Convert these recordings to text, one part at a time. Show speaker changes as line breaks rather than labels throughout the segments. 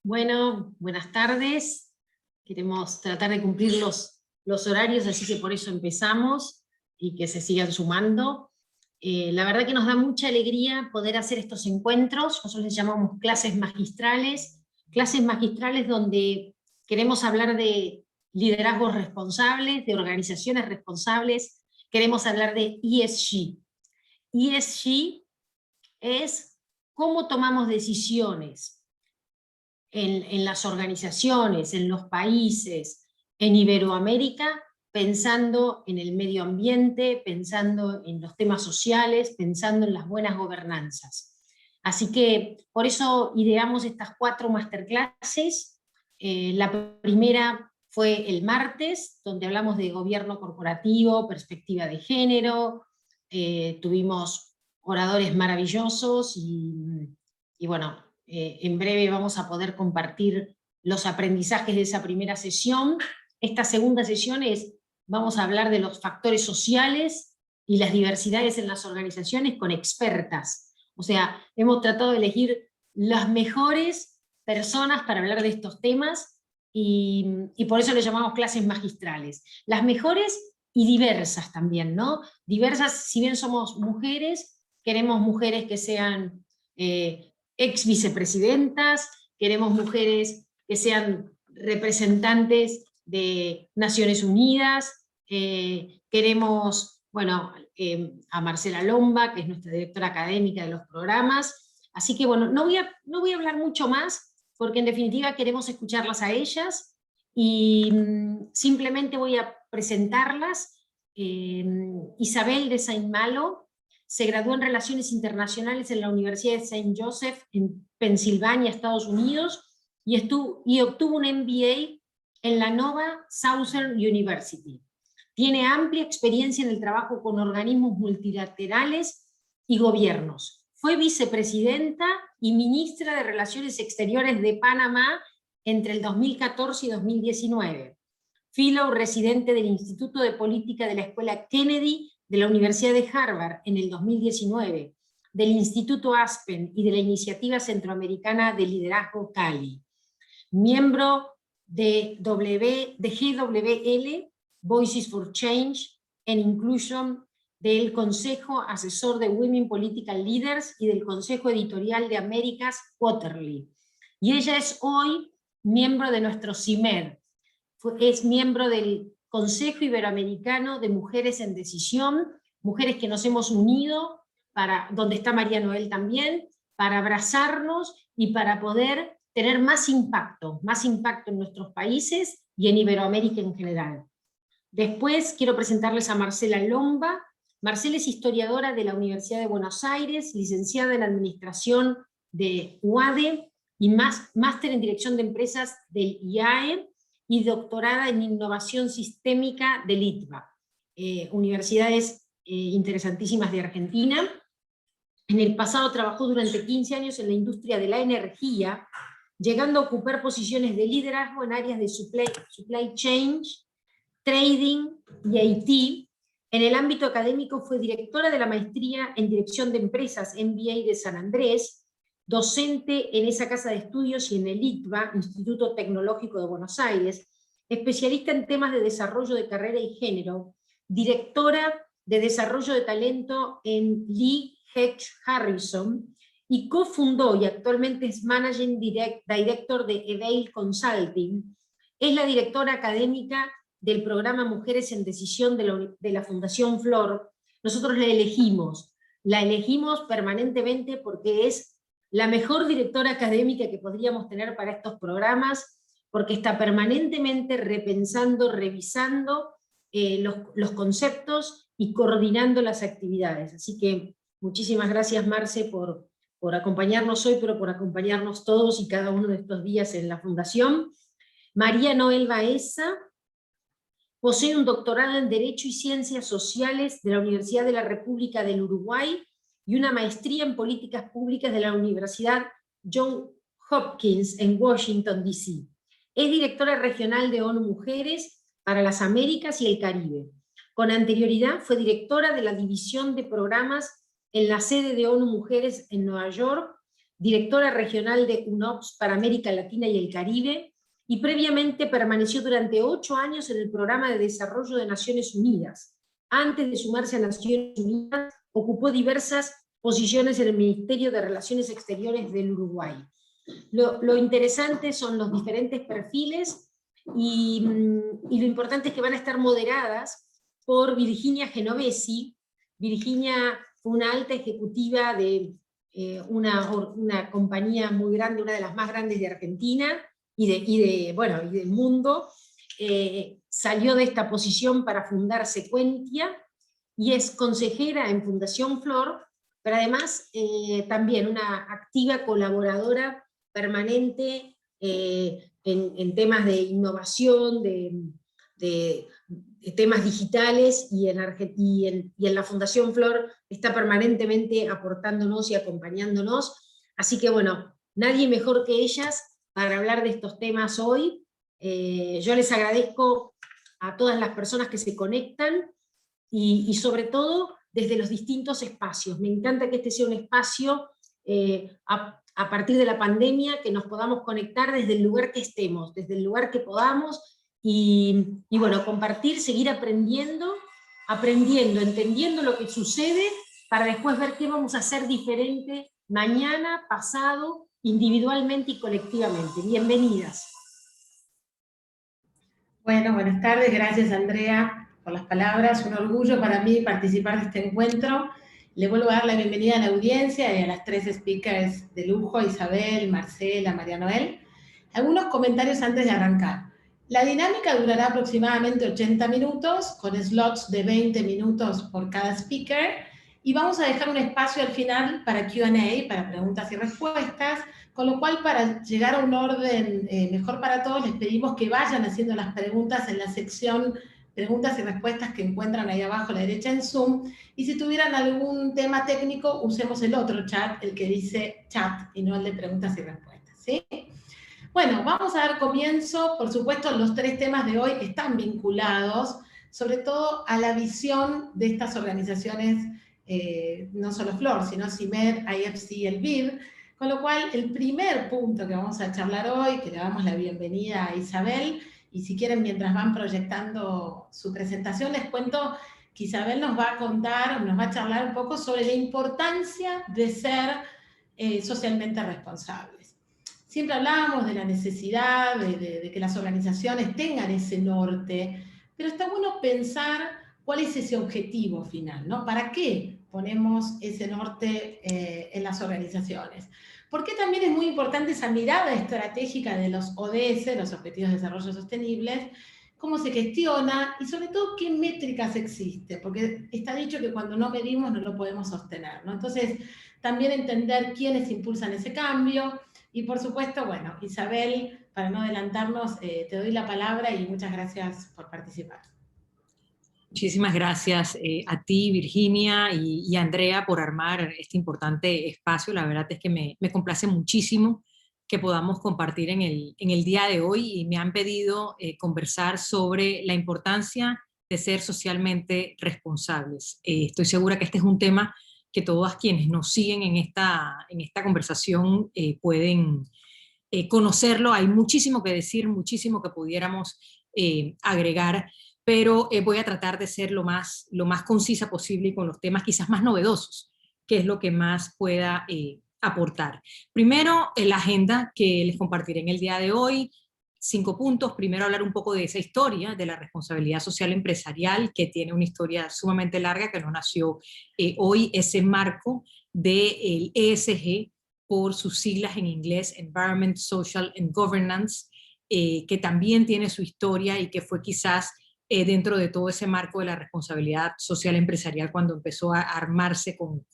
Bueno, buenas tardes. Queremos tratar de cumplir los horarios, así que por eso empezamos y que se sigan sumando. La verdad que nos da mucha alegría poder hacer estos encuentros. Nosotros les llamamos clases magistrales donde queremos hablar de liderazgos responsables, de organizaciones responsables, queremos hablar de ESG. ESG es cómo tomamos decisiones en las organizaciones, en los países, en Iberoamérica, pensando en el medio ambiente, pensando en los temas sociales, pensando en las buenas gobernanzas. Así que por eso ideamos estas 4 masterclasses. La primera fue el martes, donde hablamos de gobierno corporativo, perspectiva de género, tuvimos oradores maravillosos y bueno, en breve vamos a poder compartir los aprendizajes de esa primera sesión. Esta segunda sesión vamos a hablar de los factores sociales y las diversidades en las organizaciones con expertas. O sea, hemos tratado de elegir las mejores personas para hablar de estos temas y por eso le llamamos clases magistrales. Las mejores y diversas también, ¿no? Diversas, si bien somos mujeres, queremos mujeres que sean ex vicepresidentas, queremos mujeres que sean representantes de Naciones Unidas, queremos, bueno, a Marcela Lomba, que es nuestra directora académica de los programas, así que bueno, no voy a hablar mucho más, porque en definitiva queremos escucharlas a ellas, y simplemente voy a presentarlas. Isabel de Saint-Malo se graduó en Relaciones Internacionales en la Universidad de Saint Joseph en Pensilvania, Estados Unidos, y obtuvo un MBA en la Nova Southern University. Tiene amplia experiencia en el trabajo con organismos multilaterales y gobiernos. Fue vicepresidenta y ministra de Relaciones Exteriores de Panamá entre el 2014 y 2019. Fellow residente del Instituto de Política de la Escuela Kennedy de la Universidad de Harvard en el 2019, del Instituto Aspen y de la Iniciativa Centroamericana de Liderazgo Cali. Miembro de GWL, Voices for Change and Inclusion, del Consejo Asesor de Women Political Leaders y del Consejo Editorial de Américas Quarterly. Y ella es hoy miembro de nuestro CIMED, es miembro del Consejo Iberoamericano de Mujeres en Decisión, mujeres que nos hemos unido, donde está María Noel también, para abrazarnos y para poder tener más impacto en nuestros países y en Iberoamérica en general. Después quiero presentarles a Marcela Lomba. Marcela es historiadora de la Universidad de Buenos Aires, licenciada en Administración de UADE y máster en Dirección de Empresas del IAE, y doctorada en Innovación Sistémica del ITBA, universidades interesantísimas de Argentina. En el pasado trabajó durante 15 años en la industria de la energía, llegando a ocupar posiciones de liderazgo en áreas de supply chain, trading y IT. En el ámbito académico fue directora de la maestría en Dirección de Empresas MBA de San Andrés, docente en esa casa de estudios y en el ITBA, Instituto Tecnológico de Buenos Aires, especialista en temas de desarrollo de carrera y género, directora de desarrollo de talento en Lee Hecht Harrison, y cofundó y actualmente es Managing Director de Evail Consulting. Es la directora académica del programa Mujeres en Decisión de la Fundación Flor. Nosotros la elegimos permanentemente porque es la mejor directora académica que podríamos tener para estos programas, porque está permanentemente repensando, revisando los conceptos y coordinando las actividades. Así que muchísimas gracias, Marce, por acompañarnos hoy, pero por acompañarnos todos y cada uno de estos días en la Fundación. María Noel Baeza posee un doctorado en Derecho y Ciencias Sociales de la Universidad de la República del Uruguay y una maestría en Políticas Públicas de la Universidad Johns Hopkins en Washington, D.C. Es directora regional de ONU Mujeres para las Américas y el Caribe. Con anterioridad fue directora de la División de Programas en la sede de ONU Mujeres en Nueva York, directora regional de UNOPS para América Latina y el Caribe, y previamente permaneció durante 8 años en el Programa de Desarrollo de Naciones Unidas. Antes de sumarse a Naciones Unidas, ocupó diversas posiciones en el Ministerio de Relaciones Exteriores del Uruguay. Lo interesante son los diferentes perfiles, y lo importante es que van a estar moderadas por Virginia Genovesi. Virginia fue una alta ejecutiva de una compañía muy grande, una de las más grandes de Argentina y del mundo. Salió de esta posición para fundar Sequentia y es consejera en Fundación Flor, pero además también una activa colaboradora permanente en temas de innovación, de temas digitales, y en la Fundación Flor está permanentemente aportándonos y acompañándonos. Así que bueno, nadie mejor que ellas para hablar de estos temas hoy. Yo les agradezco a todas las personas que se conectan, y sobre todo desde los distintos espacios. Me encanta que este sea un espacio a partir de la pandemia, que nos podamos conectar desde el lugar que estemos, desde el lugar que podamos, y bueno, compartir, seguir aprendiendo, entendiendo lo que sucede, para después ver qué vamos a hacer diferente mañana, pasado, individualmente y colectivamente. Bienvenidas.
Bueno, buenas tardes, gracias Andrea por las palabras, un orgullo para mí participar de este encuentro. Le vuelvo a dar la bienvenida a la audiencia y a las 3 speakers de lujo, Isabel, Marcela, María Noel. Algunos comentarios antes de arrancar. La dinámica durará aproximadamente 80 minutos, con slots de 20 minutos por cada speaker, y vamos a dejar un espacio al final para Q&A, para preguntas y respuestas, con lo cual, para llegar a un orden mejor para todos, les pedimos que vayan haciendo las preguntas en la sección preguntas y respuestas que encuentran ahí abajo a la derecha en Zoom, y si tuvieran algún tema técnico, usemos el otro chat, el que dice chat, y no el de preguntas y respuestas, ¿sí? Bueno, vamos a dar comienzo. Por supuesto, los 3 temas de hoy están vinculados, sobre todo a la visión de estas organizaciones, no solo Flor, sino CIMED, IFC y el BID, con lo cual el primer punto que vamos a charlar hoy, que le damos la bienvenida a Isabel, y si quieren, mientras van proyectando su presentación, les cuento que Isabel nos va a contar, nos va a charlar un poco sobre la importancia de ser socialmente responsables. Siempre hablamos de la necesidad de que las organizaciones tengan ese norte, pero está bueno pensar cuál es ese objetivo final, ¿no? ¿Para qué ponemos ese norte en las organizaciones? Porque también es muy importante esa mirada estratégica de los ODS, los Objetivos de Desarrollo Sostenibles, cómo se gestiona y sobre todo qué métricas existen, porque está dicho que cuando no medimos no lo podemos sostener, ¿no? Entonces, también entender quiénes impulsan ese cambio. Y por supuesto, bueno, Isabel, para no adelantarnos, te doy la palabra y muchas gracias por participar.
Muchísimas gracias a ti, Virginia, y Andrea, por armar este importante espacio. La verdad es que me complace muchísimo que podamos compartir en el día de hoy, y me han pedido conversar sobre la importancia de ser socialmente responsables. Estoy segura que este es un tema que todas quienes nos siguen en esta conversación pueden conocerlo. Hay muchísimo que decir, muchísimo que pudiéramos agregar, pero voy a tratar de ser lo más concisa posible y con los temas quizás más novedosos, que es lo que más pueda aportar. Primero, la agenda que les compartiré en el día de hoy, 5 puntos. Primero, hablar un poco de esa historia, de la responsabilidad social empresarial, que tiene una historia sumamente larga, que no nació hoy, ese marco del ESG, por sus siglas en inglés, Environment, Social and Governance, que también tiene su historia y que fue quizás dentro de todo ese marco de la responsabilidad social empresarial cuando empezó a armarse con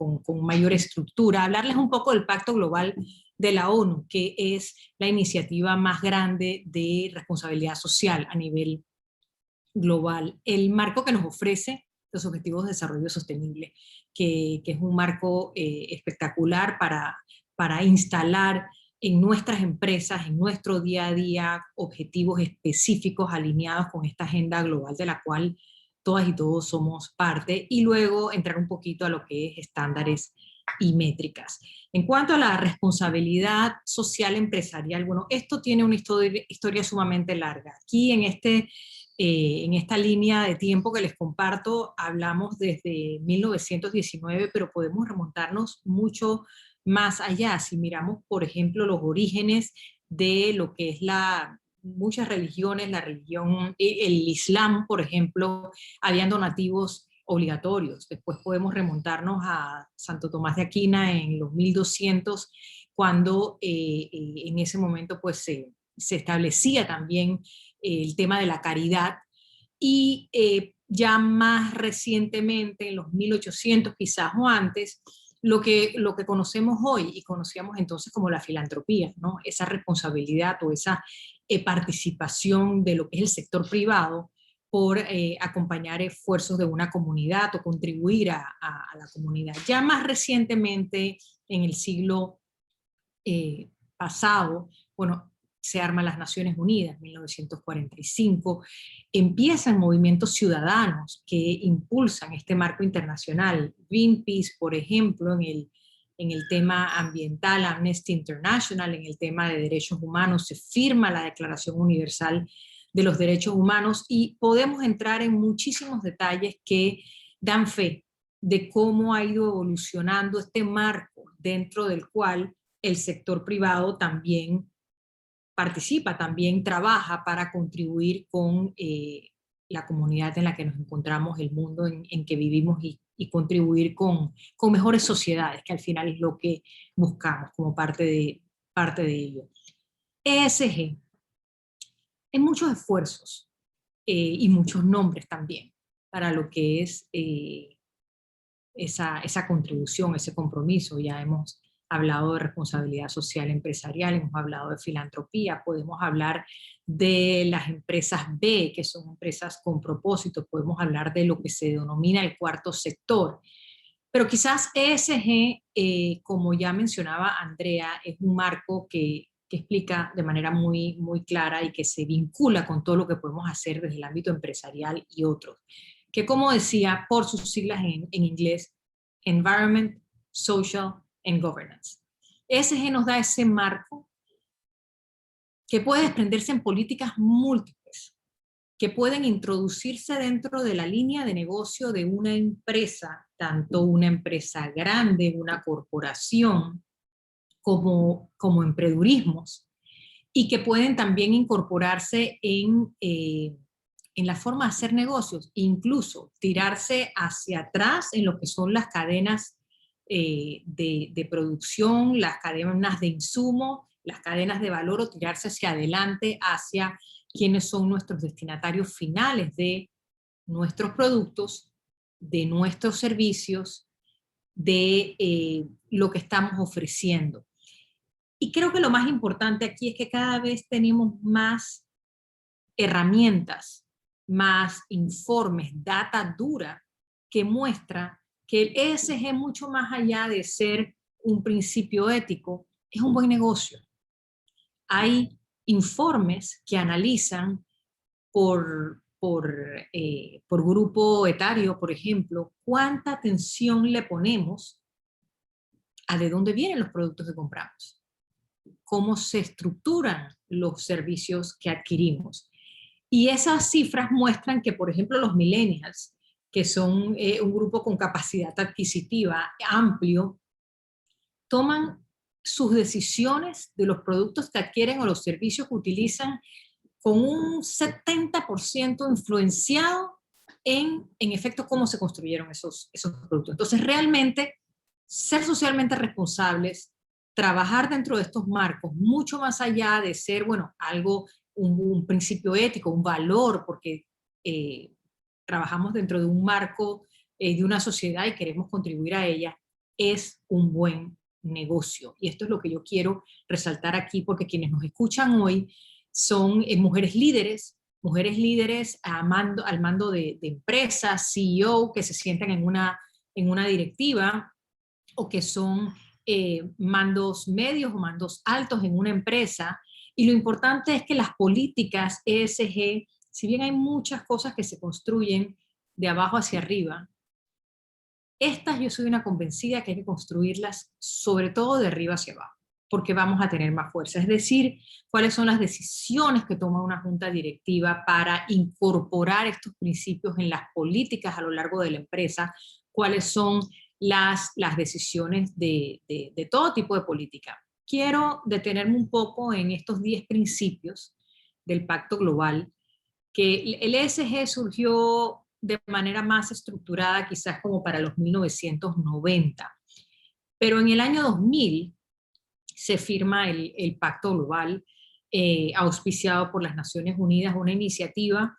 mayor estructura. Hablarles un poco del Pacto Global de la ONU, que es la iniciativa más grande de responsabilidad social a nivel global. El marco que nos ofrece los Objetivos de Desarrollo Sostenible, que es un marco espectacular para instalar en nuestras empresas, en nuestro día a día, objetivos específicos alineados con esta agenda global de la cual todas y todos somos parte, y luego entrar un poquito a lo que es estándares y métricas. En cuanto a la responsabilidad social empresarial, bueno, esto tiene una historia sumamente larga. Aquí en esta línea de tiempo que les comparto, hablamos desde 1919, pero podemos remontarnos mucho más allá. Si miramos, por ejemplo, los orígenes de lo que es muchas religiones, la religión, el Islam, por ejemplo, habían donativos obligatorios. Después podemos remontarnos a Santo Tomás de Aquina en los 1200, cuando en ese momento pues se establecía también el tema de la caridad, y ya más recientemente, en los 1800 quizás o antes, lo que conocemos hoy y conocíamos entonces como la filantropía, ¿no? Esa responsabilidad o esa participación de lo que es el sector privado por acompañar esfuerzos de una comunidad o contribuir a la comunidad. Ya más recientemente, en el siglo pasado, bueno, se arman las Naciones Unidas, 1945, empiezan movimientos ciudadanos que impulsan este marco internacional. Greenpeace, por ejemplo, en el tema ambiental, Amnesty International, en el tema de derechos humanos, se firma la Declaración Universal de los Derechos Humanos, y podemos entrar en muchísimos detalles que dan fe de cómo ha ido evolucionando este marco dentro del cual el sector privado también participa, también trabaja para contribuir con la comunidad en la que nos encontramos, el mundo en que vivimos, y contribuir con mejores sociedades, que al final es lo que buscamos como parte de ello. ESG, hay muchos esfuerzos y muchos nombres también para lo que es esa contribución, ese compromiso. Ya hemos hablado de responsabilidad social empresarial, hemos hablado de filantropía, podemos hablar de las empresas B, que son empresas con propósito, podemos hablar de lo que se denomina el cuarto sector. Pero quizás ESG, como ya mencionaba Andrea, es un marco que explica de manera muy, muy clara y que se vincula con todo lo que podemos hacer desde el ámbito empresarial y otros. Que, como decía, por sus siglas en inglés, Environment, Social and Governance. ESG nos da ese marco que puede desprenderse en políticas múltiples, que pueden introducirse dentro de la línea de negocio de una empresa, tanto una empresa grande, una corporación, como emprendedurismos, y que pueden también incorporarse en la forma de hacer negocios, incluso tirarse hacia atrás en lo que son las cadenas de producción, las cadenas de insumo, las cadenas de valor, o tirarse hacia adelante hacia quienes son nuestros destinatarios finales de nuestros productos, de nuestros servicios, de lo que estamos ofreciendo. Y creo que lo más importante aquí es que cada vez tenemos más herramientas, más informes, data dura, que muestra que el ESG, mucho más allá de ser un principio ético, es un buen negocio. Hay informes que analizan por grupo etario, por ejemplo, cuánta atención le ponemos a de dónde vienen los productos que compramos, cómo se estructuran los servicios que adquirimos. Y esas cifras muestran que, por ejemplo, los millennials, que son un grupo con capacidad adquisitiva amplio, toman sus decisiones de los productos que adquieren o los servicios que utilizan con un 70% influenciado en efecto, cómo se construyeron esos productos. Entonces, realmente, ser socialmente responsables, trabajar dentro de estos marcos, mucho más allá de ser, bueno, algo, un principio ético, un valor, porque trabajamos dentro de un marco de una sociedad y queremos contribuir a ella, es un buen negocio. Y esto es lo que yo quiero resaltar aquí, porque quienes nos escuchan hoy son mujeres líderes al mando de empresas, CEO, que se sientan en una directiva, o que son mandos medios o mandos altos en una empresa. Y lo importante es que las políticas ESG, si bien hay muchas cosas que se construyen de abajo hacia arriba, Estas yo soy una convencida que hay que construirlas sobre todo de arriba hacia abajo, porque vamos a tener más fuerza. Es decir, cuáles son las decisiones que toma una junta directiva para incorporar estos principios en las políticas a lo largo de la empresa, cuáles son las decisiones de todo tipo de política. Quiero detenerme un poco en estos 10 principios del Pacto Global, que el ESG surgió de manera más estructurada quizás como para los 1990, pero en el año 2000 se firma el Pacto Global, auspiciado por las Naciones Unidas, una iniciativa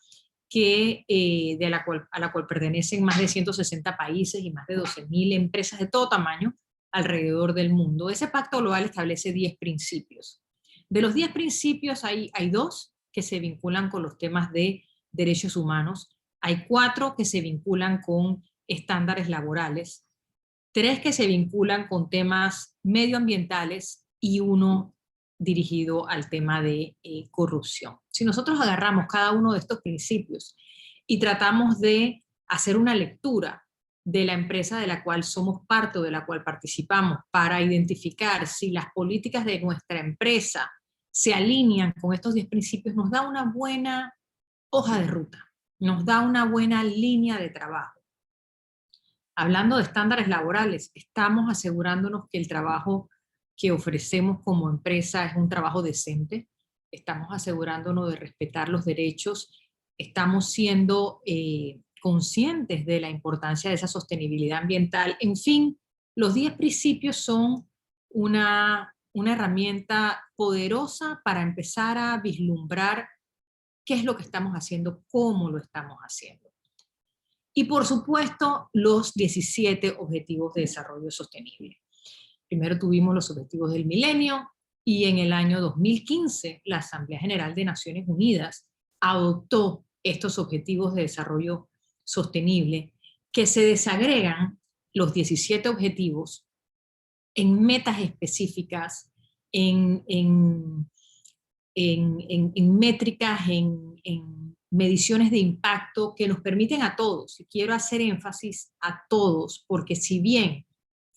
que, a la cual pertenecen más de 160 países y más de 12.000 empresas de todo tamaño alrededor del mundo. Ese Pacto Global establece 10 principios. De los 10 principios hay 2 que se vinculan con los temas de derechos humanos, hay 4 que se vinculan con estándares laborales, 3 que se vinculan con temas medioambientales y 1 dirigido al tema de corrupción. Si nosotros agarramos cada uno de estos principios y tratamos de hacer una lectura de la empresa de la cual somos parte o de la cual participamos para identificar si las políticas de nuestra empresa se alinean con estos 10 principios, nos da una buena hoja de ruta, nos da una buena línea de trabajo. Hablando de estándares laborales, estamos asegurándonos que el trabajo que ofrecemos como empresa es un trabajo decente, estamos asegurándonos de respetar los derechos, estamos siendo conscientes de la importancia de esa sostenibilidad ambiental. En fin, los 10 principios son una herramienta poderosa para empezar a vislumbrar qué es lo que estamos haciendo, cómo lo estamos haciendo. Y por supuesto, los 17 Objetivos de Desarrollo Sostenible. Primero tuvimos los Objetivos del Milenio y en el año 2015 la Asamblea General de Naciones Unidas adoptó estos Objetivos de Desarrollo Sostenible que se desagregan los 17 objetivos en metas específicas, en métricas, en mediciones de impacto que nos permiten a todos, y quiero hacer énfasis a todos, porque si bien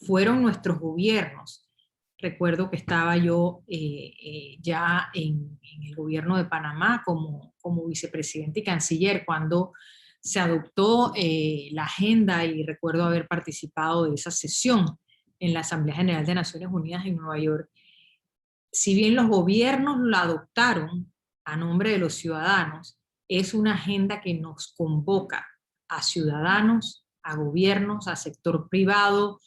fueron nuestros gobiernos, recuerdo que estaba yo ya en el gobierno de Panamá como vicepresidente y canciller cuando se adoptó la agenda, y recuerdo haber participado de esa sesión en la Asamblea General de Naciones Unidas en Nueva York. Si bien los gobiernos la adoptaron a nombre de los ciudadanos, es una agenda que nos convoca a ciudadanos, a gobiernos, a sector privado,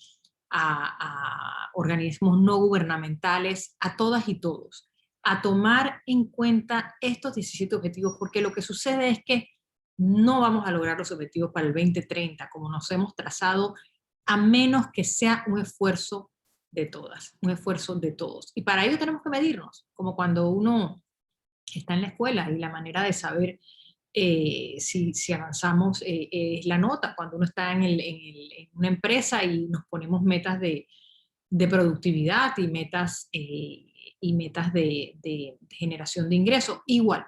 a organismos no gubernamentales, a todas y todos, a tomar en cuenta estos 17 objetivos, porque lo que sucede es que no vamos a lograr los objetivos para el 2030, como nos hemos trazado, a menos que sea un esfuerzo de todas, un esfuerzo de todos. Y para ello tenemos que medirnos, como cuando uno está en la escuela y la manera de saber si avanzamos es la nota, cuando uno está en una empresa y nos ponemos metas de productividad y metas de generación de ingresos, igual.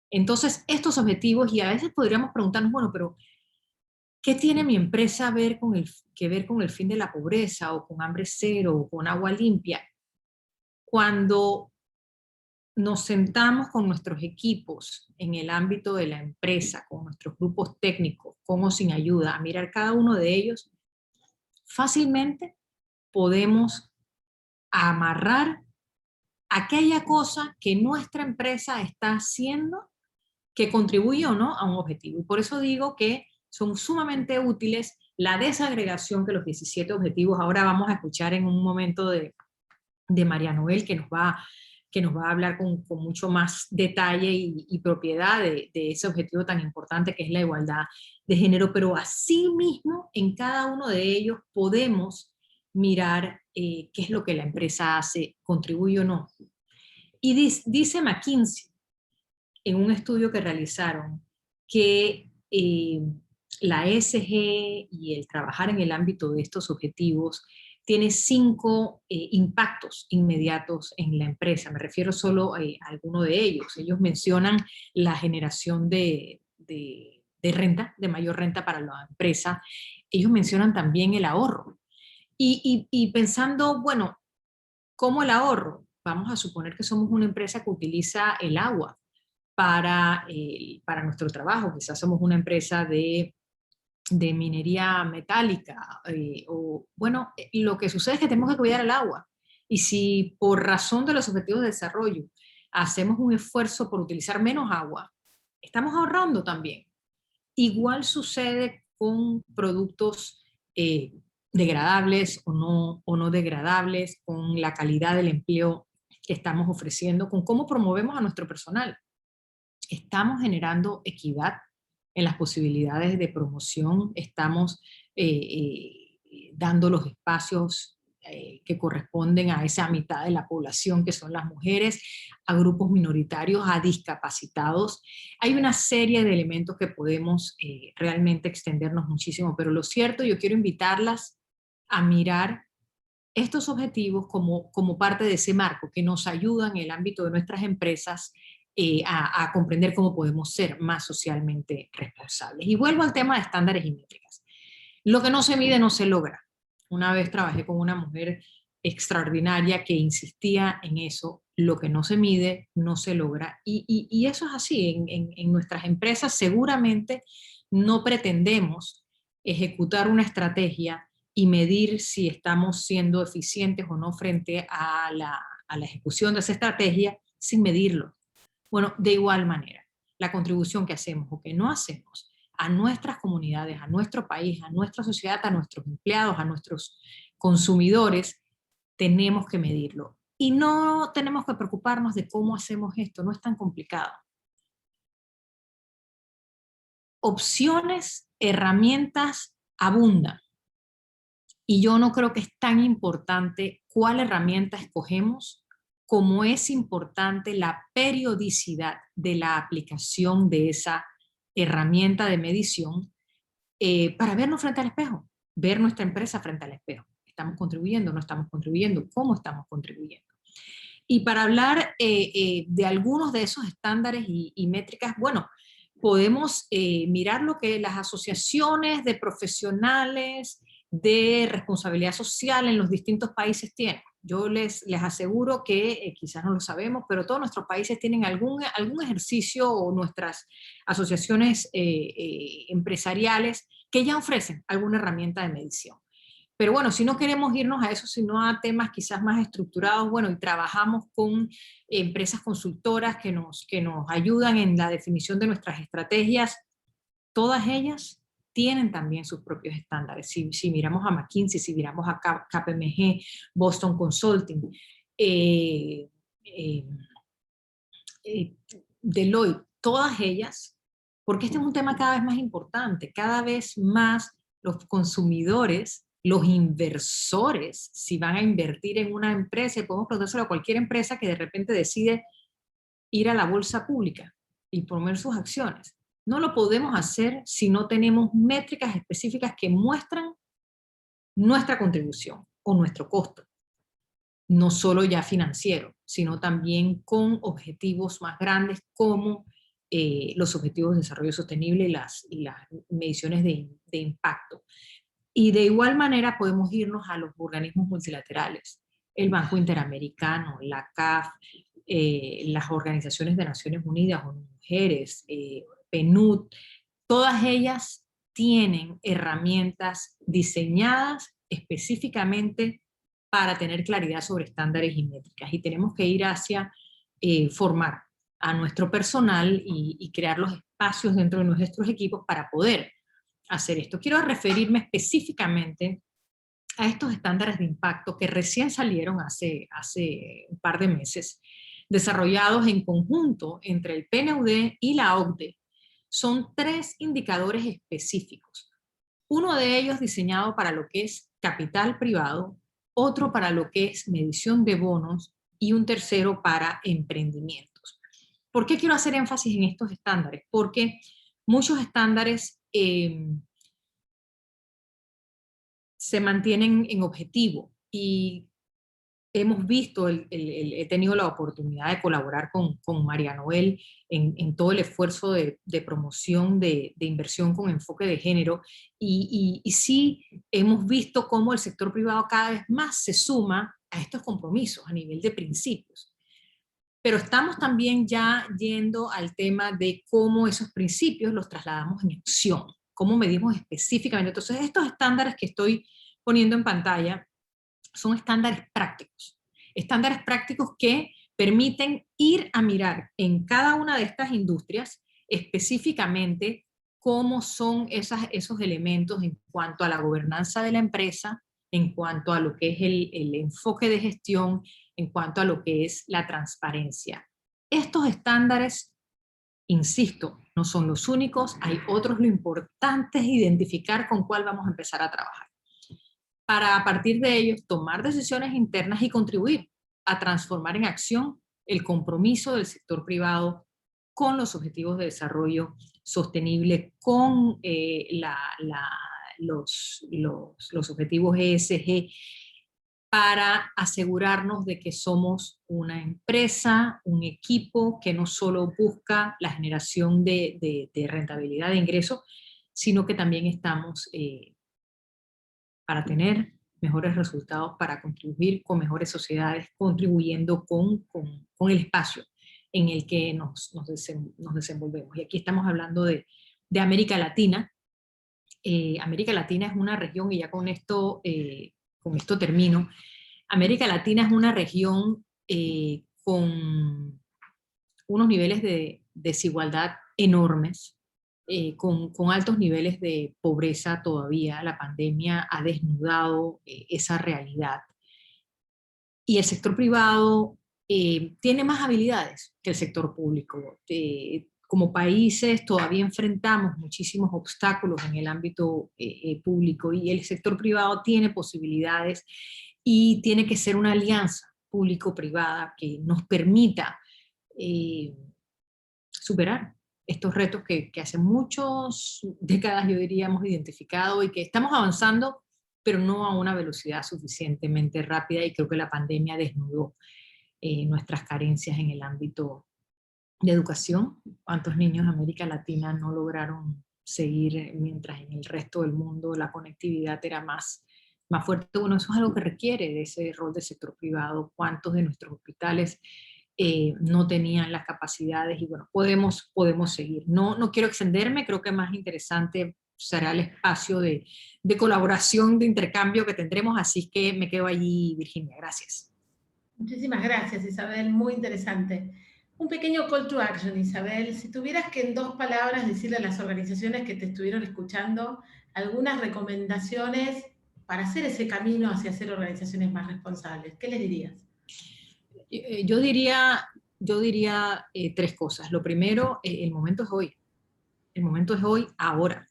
Entonces, estos objetivos, y a veces podríamos preguntarnos, bueno, pero ¿qué tiene mi empresa que ver con el fin de la pobreza, o con hambre cero, o con agua limpia? Cuando nos sentamos con nuestros equipos en el ámbito de la empresa, con nuestros grupos técnicos, con o sin ayuda, a mirar cada uno de ellos, fácilmente podemos amarrar aquella cosa que nuestra empresa está haciendo que contribuye o no a un objetivo. Y por eso digo que son sumamente útiles la desagregación de los 17 objetivos. Ahora vamos a escuchar en un momento de María Noel, que nos va a hablar con mucho más detalle y propiedad de ese objetivo tan importante que es la igualdad de género, pero asimismo en cada uno de ellos podemos mirar qué es lo que la empresa hace, contribuye o no. Y dice McKinsey, en un estudio que realizaron, que la ESG y el trabajar en el ámbito de estos objetivos tiene 5 impactos inmediatos en la empresa. Me refiero solo a alguno de ellos. Ellos mencionan la generación de renta, de mayor renta para la empresa, ellos mencionan también el ahorro. Y pensando, bueno, ¿cómo el ahorro? Vamos a suponer que somos una empresa que utiliza el agua para nuestro trabajo, quizás somos una empresa de minería metálica, o bueno, lo que sucede es que tenemos que cuidar el agua. Y si por razón de los objetivos de desarrollo hacemos un esfuerzo por utilizar menos agua, estamos ahorrando también. Igual sucede con productos degradables o no degradables, con la calidad del empleo que estamos ofreciendo, con cómo promovemos a nuestro personal. Estamos generando equidad en las posibilidades de promoción, estamos dando los espacios que corresponden a esa mitad de la población que son las mujeres, a grupos minoritarios, a discapacitados. Hay una serie de elementos que podemos realmente extendernos muchísimo, pero lo cierto, yo quiero invitarlas a mirar estos objetivos como parte de ese marco que nos ayudan en el ámbito de nuestras empresas a comprender cómo podemos ser más socialmente responsables. Y vuelvo al tema de estándares y métricas. Lo que no se mide no se logra. Una vez trabajé con una mujer extraordinaria que insistía en eso: lo que no se mide no se logra. Y eso es así. En nuestras empresas seguramente no pretendemos ejecutar una estrategia y medir si estamos siendo eficientes o no frente a la ejecución de esa estrategia sin medirlo. Bueno, de igual manera, la contribución que hacemos o que no hacemos a nuestras comunidades, a nuestro país, a nuestra sociedad, a nuestros empleados, a nuestros consumidores, tenemos que medirlo. Y no tenemos que preocuparnos de cómo hacemos esto, no es tan complicado. Opciones, herramientas abundan. Y yo no creo que es tan importante cuál herramienta escogemos como es importante la periodicidad de la aplicación de esa herramienta de medición para vernos frente al espejo, ver nuestra empresa frente al espejo. ¿Estamos contribuyendo? ¿No estamos contribuyendo? ¿Cómo estamos contribuyendo? Y para hablar de algunos de esos estándares y métricas, bueno, podemos mirar lo que las asociaciones de profesionales de responsabilidad social en los distintos países tienen. Yo les aseguro que quizás no lo sabemos, pero todos nuestros países tienen algún ejercicio, o nuestras asociaciones empresariales que ya ofrecen alguna herramienta de medición. Pero bueno, si no queremos irnos a eso, sino a temas quizás más estructurados, bueno, y trabajamos con empresas consultoras que nos ayudan en la definición de nuestras estrategias, todas ellas tienen también sus propios estándares. Si miramos a McKinsey, si miramos a KPMG, Boston Consulting, Deloitte, todas ellas, porque este es un tema cada vez más importante, cada vez más los consumidores, los inversores, si van a invertir en una empresa, y podemos preguntárselo a cualquier empresa que de repente decide ir a la bolsa pública y poner sus acciones. No lo podemos hacer si no tenemos métricas específicas que muestran nuestra contribución o nuestro costo. No solo ya financiero, sino también con objetivos más grandes como los objetivos de desarrollo sostenible y las mediciones de impacto. Y de igual manera podemos irnos a los organismos multilaterales, el Banco Interamericano, la CAF, las organizaciones de Naciones Unidas, ONU Mujeres, PNUD, todas ellas tienen herramientas diseñadas específicamente para tener claridad sobre estándares y métricas. Y tenemos que ir hacia formar a nuestro personal y crear los espacios dentro de nuestros equipos para poder hacer esto. Quiero referirme específicamente a estos estándares de impacto que recién salieron hace un par de meses, desarrollados en conjunto entre el PNUD y la OCDE. Son 3 indicadores específicos. Uno de ellos diseñado para lo que es capital privado, otro para lo que es medición de bonos y un tercero para emprendimientos. ¿Por qué quiero hacer énfasis en estos estándares? Porque muchos estándares se mantienen en objetivo y hemos visto, he tenido la oportunidad de colaborar con María Noel en todo el esfuerzo de promoción de inversión con enfoque de género, y sí hemos visto cómo el sector privado cada vez más se suma a estos compromisos a nivel de principios. Pero estamos también ya yendo al tema de cómo esos principios los trasladamos en acción, cómo medimos específicamente. Entonces, estos estándares que estoy poniendo en pantalla son estándares prácticos que permiten ir a mirar en cada una de estas industrias específicamente cómo son esos elementos en cuanto a la gobernanza de la empresa, en cuanto a lo que es el enfoque de gestión, en cuanto a lo que es la transparencia. Estos estándares, insisto, no son los únicos, hay otros. Lo importante es identificar con cuál vamos a empezar a trabajar, para a partir de ellos tomar decisiones internas y contribuir a transformar en acción el compromiso del sector privado con los objetivos de desarrollo sostenible, con los objetivos ESG, para asegurarnos de que somos una empresa, un equipo que no solo busca la generación de rentabilidad de ingresos, sino que también estamos para tener mejores resultados, para contribuir con mejores sociedades, contribuyendo con el espacio en el que nos desenvolvemos. Y aquí estamos hablando de América Latina. América Latina es una región, y ya con esto termino. América Latina es una región con unos niveles de desigualdad enormes, con altos niveles de pobreza todavía. La pandemia ha desnudado esa realidad. Y el sector privado tiene más habilidades que el sector público. Como países todavía enfrentamos muchísimos obstáculos en el ámbito público, y el sector privado tiene posibilidades, y tiene que ser una alianza público-privada que nos permita superar estos retos que hace muchas décadas, yo diría, hemos identificado, y que estamos avanzando, pero no a una velocidad suficientemente rápida, y creo que la pandemia desnudó nuestras carencias en el ámbito de educación. ¿Cuántos niños de América Latina no lograron seguir mientras en el resto del mundo la conectividad era más fuerte? Bueno, eso es algo que requiere de ese rol del sector privado. ¿Cuántos de nuestros hospitales no tenían las capacidades? Y bueno, podemos seguir. No quiero extenderme, creo que más interesante será el espacio de colaboración, de intercambio que tendremos, así que me quedo allí, Virginia. Gracias.
Muchísimas gracias, Isabel, muy interesante. Un pequeño call to action, Isabel. Si tuvieras que en 2 palabras decirle a las organizaciones que te estuvieron escuchando algunas recomendaciones para hacer ese camino hacia ser organizaciones más responsables, ¿qué les dirías?
Yo diría 3 cosas. Lo primero, el momento es hoy. El momento es hoy, ahora.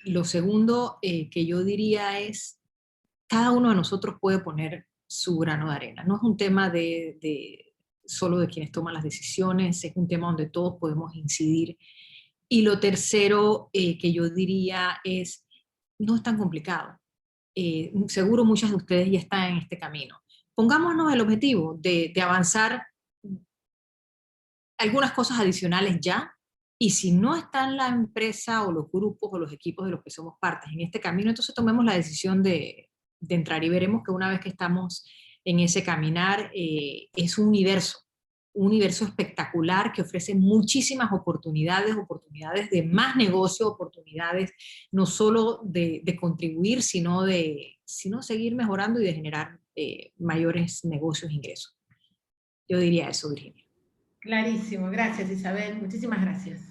Lo segundo que yo diría es, cada uno de nosotros puede poner su grano de arena. No es un tema solo de quienes toman las decisiones, es un tema donde todos podemos incidir. Y lo tercero que yo diría es, no es tan complicado. Seguro muchas de ustedes ya están en este camino. Pongámonos el objetivo de avanzar algunas cosas adicionales ya, y si no están la empresa o los grupos o los equipos de los que somos partes en este camino, entonces tomemos la decisión de entrar, y veremos que una vez que estamos en ese caminar, es un universo espectacular que ofrece muchísimas oportunidades de más negocio, oportunidades no solo de contribuir, sino seguir mejorando y de generar mayores negocios e ingresos. Yo diría eso, Virginia.
Clarísimo, gracias Isabel, muchísimas gracias.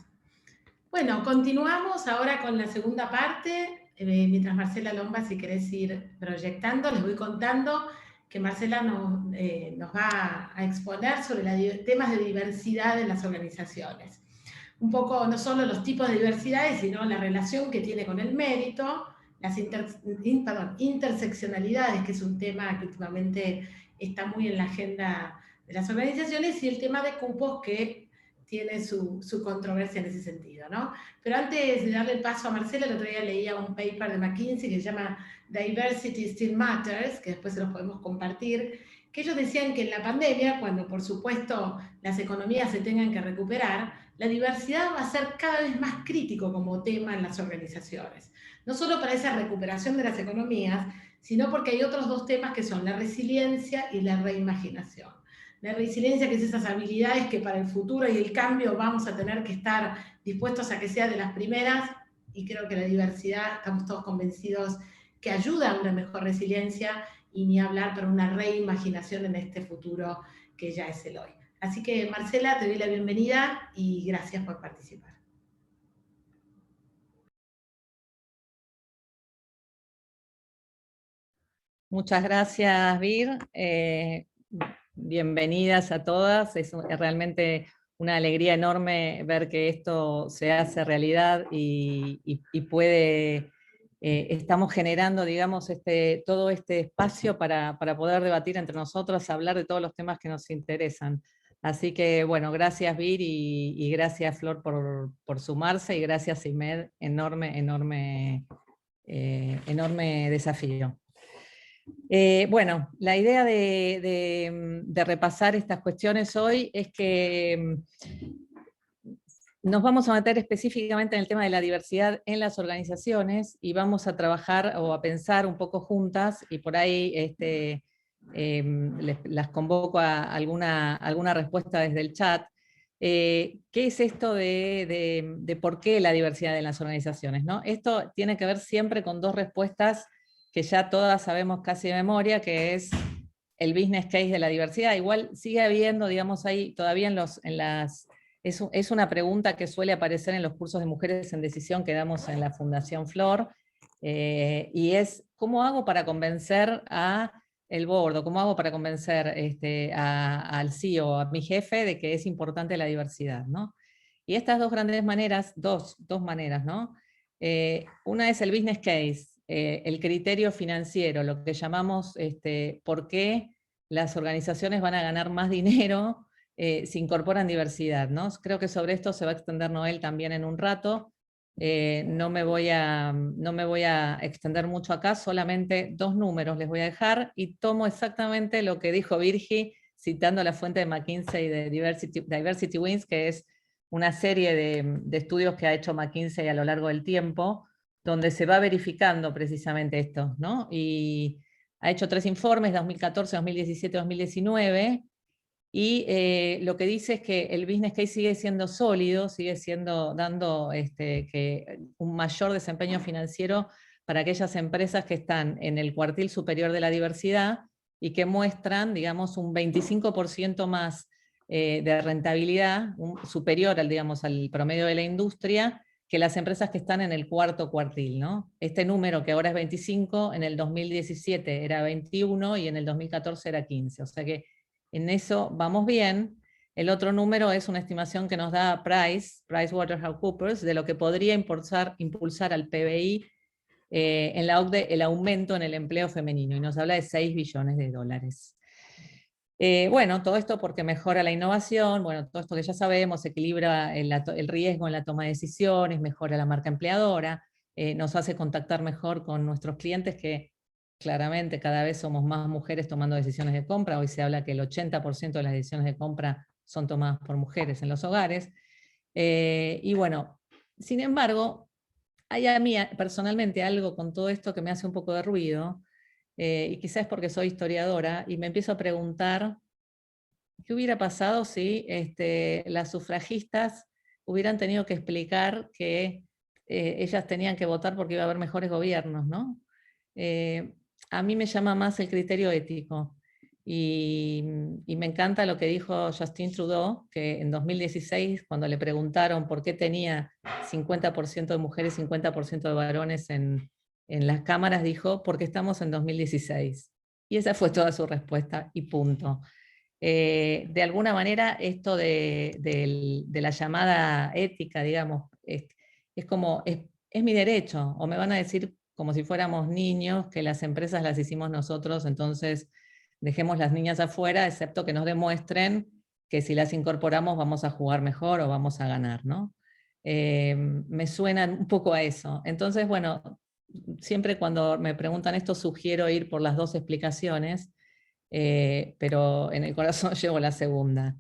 Bueno, continuamos ahora con la segunda parte. Mientras Marcela Lomba, si querés ir proyectando, les voy contando que Marcela nos va a exponer sobre temas de diversidad en las organizaciones. Un poco, no solo los tipos de diversidades, sino la relación que tiene con el mérito, las interseccionalidades, que es un tema que últimamente está muy en la agenda de las organizaciones, y el tema de cupos, que tiene su controversia en ese sentido, ¿no? Pero antes de darle el paso a Marcela, el otro día leía un paper de McKinsey que se llama Diversity Still Matters, que después se los podemos compartir, que ellos decían que en la pandemia, cuando por supuesto las economías se tengan que recuperar, la diversidad va a ser cada vez más crítico como tema en las organizaciones. No solo para esa recuperación de las economías, sino porque hay otros dos temas que son la resiliencia y la reimaginación. La resiliencia, que es esas habilidades que para el futuro y el cambio vamos a tener que estar dispuestos a que sea de las primeras, y creo que la diversidad, estamos todos convencidos que ayuda a una mejor resiliencia, y ni hablar para una reimaginación en este futuro que ya es el hoy. Así que Marcela, te doy la bienvenida y gracias por participar.
Muchas gracias, Vir. Bienvenidas a todas. Es realmente una alegría enorme ver que esto se hace realidad y puede, estamos generando, digamos, todo este espacio para poder debatir entre nosotros, hablar de todos los temas que nos interesan. Así que, bueno, gracias, Vir, y gracias, Flor, por sumarse, y gracias, Imed, enorme desafío. Bueno, la idea de repasar estas cuestiones hoy es que nos vamos a meter específicamente en el tema de la diversidad en las organizaciones y vamos a trabajar o a pensar un poco juntas, y por ahí las convoco a alguna respuesta desde el chat. ¿Qué es esto de por qué la diversidad en las organizaciones, ¿no? Esto tiene que ver siempre con dos respuestas que ya todas sabemos casi de memoria, que es el business case de la diversidad. Igual sigue habiendo, digamos, ahí todavía es una pregunta que suele aparecer en los cursos de mujeres en decisión que damos en la Fundación Flor, y es, ¿cómo hago para convencer a el board, o cómo hago para convencer al CEO, a mi jefe, de que es importante la diversidad, ¿no? Y estas dos grandes maneras, dos maneras, ¿no? Una es el business case, el criterio financiero, lo que llamamos por qué las organizaciones van a ganar más dinero si incorporan diversidad, ¿no? Creo que sobre esto se va a extender Noel también en un rato. No me voy a extender mucho acá, solamente dos números les voy a dejar, y tomo exactamente lo que dijo Virgi, citando la fuente de McKinsey de Diversity Wins, que es una serie de estudios que ha hecho McKinsey a lo largo del tiempo, donde se va verificando precisamente esto, ¿no? Y ha hecho 3 informes, 2014, 2017, 2019, y lo que dice es que el business case sigue siendo sólido, sigue dando un mayor desempeño financiero para aquellas empresas que están en el cuartil superior de la diversidad y que muestran, digamos, un 25% más de rentabilidad, superior al promedio de la industria, que las empresas que están en el cuarto cuartil, ¿no? Este número, que ahora es 25, en el 2017 era 21 y en el 2014 era 15. O sea que en eso vamos bien. El otro número es una estimación que nos da PricewaterhouseCoopers, de lo que podría impulsar al PBI en la OCDE el aumento en el empleo femenino, y nos habla de 6 billones de dólares. Bueno, todo esto porque mejora la innovación, bueno, todo esto que ya sabemos, equilibra el riesgo en la toma de decisiones, mejora la marca empleadora, nos hace contactar mejor con nuestros clientes, que claramente cada vez somos más mujeres tomando decisiones de compra. Hoy se habla que el 80% de las decisiones de compra son tomadas por mujeres en los hogares. Y bueno, sin embargo, hay a mí personalmente algo con todo esto que me hace un poco de ruido, y quizás es porque soy historiadora, y me empiezo a preguntar qué hubiera pasado si las sufragistas hubieran tenido que explicar que ellas tenían que votar porque iba a haber mejores gobiernos, ¿no? A mí me llama más el criterio ético, y me encanta lo que dijo Justin Trudeau, que en 2016, cuando le preguntaron por qué tenía 50% de mujeres, 50% de varones en las cámaras, dijo, porque estamos en 2016. Y esa fue toda su respuesta, y punto. De alguna manera, esto de la llamada ética, digamos, es mi derecho, o me van a decir como si fuéramos niños, que las empresas las hicimos nosotros, entonces dejemos las niñas afuera, excepto que nos demuestren que si las incorporamos vamos a jugar mejor o vamos a ganar, ¿no? Me suena un poco a eso. Entonces, bueno, siempre cuando me preguntan esto sugiero ir por las dos explicaciones, pero en el corazón llevo la segunda.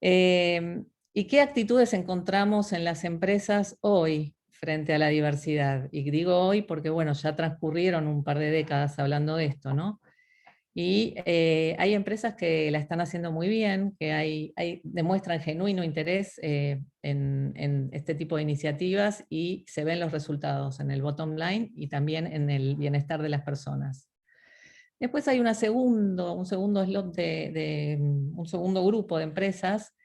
¿Y qué actitudes encontramos en las empresas hoy frente a la diversidad? Y digo hoy porque, bueno, ya transcurrieron un par de décadas hablando de esto, ¿no? Y hay empresas que la están haciendo muy bien, que demuestran genuino interés en este tipo de iniciativas y se ven los resultados en el bottom line y también en el bienestar de las personas. Después hay un segundo grupo de empresas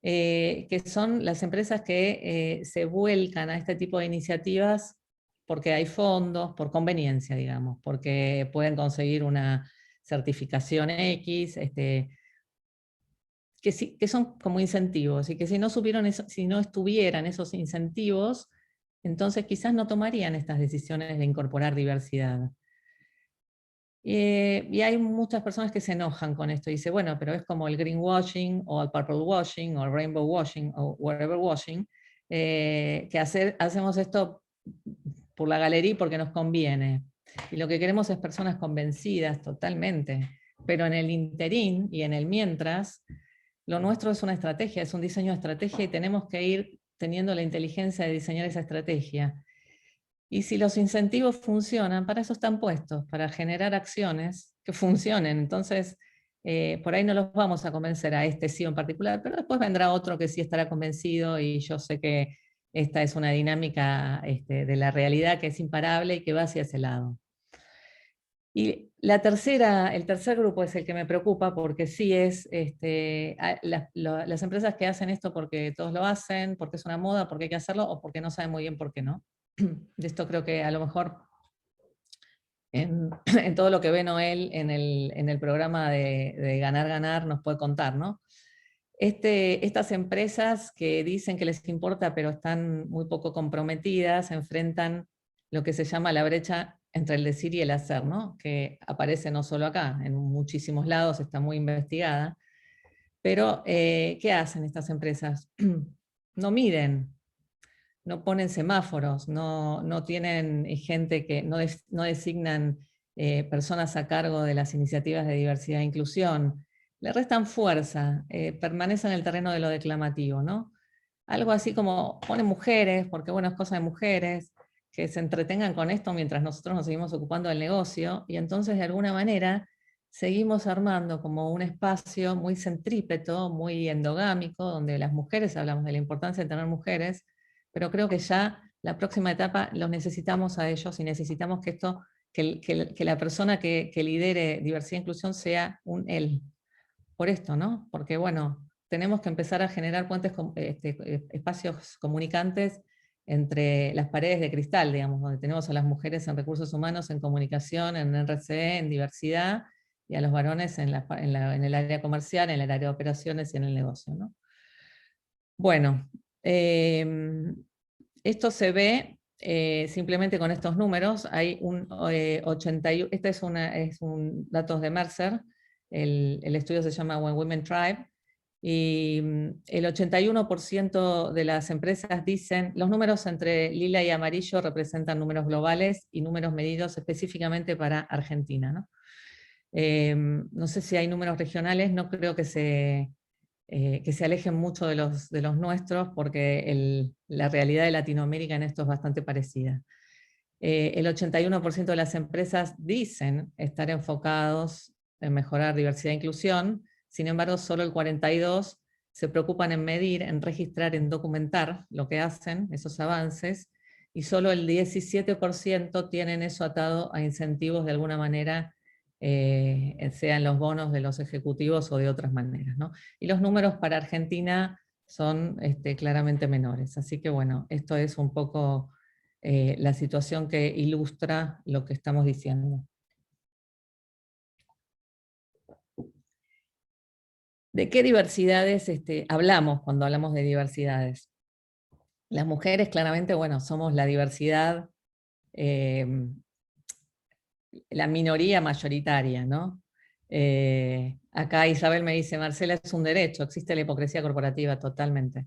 que son las empresas que se vuelcan a este tipo de iniciativas porque hay fondos, por conveniencia, digamos, porque pueden conseguir una certificación X, que son como incentivos, y que si no estuvieran esos incentivos, entonces quizás no tomarían estas decisiones de incorporar diversidad. Y hay muchas personas que se enojan con esto y dicen, bueno, pero es como el greenwashing, o el purple washing, o el rainbow washing, o whatever washing, que hacemos esto por la galería porque nos conviene. Y lo que queremos es personas convencidas totalmente. Pero en el interín y en el mientras, lo nuestro es una estrategia, es un diseño de estrategia y tenemos que ir teniendo la inteligencia de diseñar esa estrategia. Y si los incentivos funcionan, para eso están puestos, para generar acciones que funcionen. Entonces, por ahí no los vamos a convencer a este sí en particular, pero después vendrá otro que sí estará convencido y yo sé que esta es una dinámica de la realidad que es imparable y que va hacia ese lado. Y el tercer grupo es el que me preocupa porque sí es las empresas que hacen esto porque todos lo hacen, porque es una moda, porque hay que hacerlo o porque no saben muy bien por qué no. De esto creo que a lo mejor en todo lo que ve Noel en el programa de Ganar, Ganar nos puede contar, ¿no? Estas empresas que dicen que les importa pero están muy poco comprometidas, enfrentan lo que se llama la brecha entre el decir y el hacer, ¿no? Que aparece no solo acá, en muchísimos lados, está muy investigada. Pero, ¿qué hacen estas empresas? No miden, no ponen semáforos, no tienen gente que, no designan personas a cargo de las iniciativas de diversidad e inclusión, le restan fuerza, permanecen en el terreno de lo declamativo, ¿no? Algo así como ponen mujeres, porque bueno, es cosa de mujeres, que se entretengan con esto mientras nosotros nos seguimos ocupando del negocio, y entonces de alguna manera seguimos armando como un espacio muy centrípeto, muy endogámico, donde las mujeres hablamos de la importancia de tener mujeres, pero creo que ya la próxima etapa los necesitamos a ellos y necesitamos que la persona que lidere diversidad e inclusión sea un él. Por esto, ¿no? Porque bueno, tenemos que empezar a generar puentes, espacios comunicantes entre las paredes de cristal, digamos, donde tenemos a las mujeres en recursos humanos, en comunicación, en RCE, en diversidad, y a los varones en el área comercial, en el área de operaciones y en el negocio, ¿no? Bueno, esto se ve simplemente con estos números. Hay un 81, este es un datos de Mercer, el estudio se llama When Women Thrive, y el 81% de las empresas dicen, los números entre lila y amarillo representan números globales y números medidos específicamente para Argentina, ¿no? No sé si hay números regionales, no creo que se alejen mucho de los nuestros, porque la realidad de Latinoamérica en esto es bastante parecida. El 81% de las empresas dicen estar enfocados en mejorar diversidad e inclusión, sin embargo solo el 42% se preocupan en medir, en registrar, en documentar lo que hacen, esos avances, y solo el 17% tienen eso atado a incentivos de alguna manera, sean los bonos de los ejecutivos o de otras maneras, ¿no? Y los números para Argentina son claramente menores. Así que bueno, esto es un poco la situación que ilustra lo que estamos diciendo. ¿De qué diversidades hablamos cuando hablamos de diversidades? Las mujeres claramente, bueno, somos la diversidad, la minoría mayoritaria, ¿no? Acá Isabel me dice, Marcela, es un derecho, existe la hipocresía corporativa totalmente.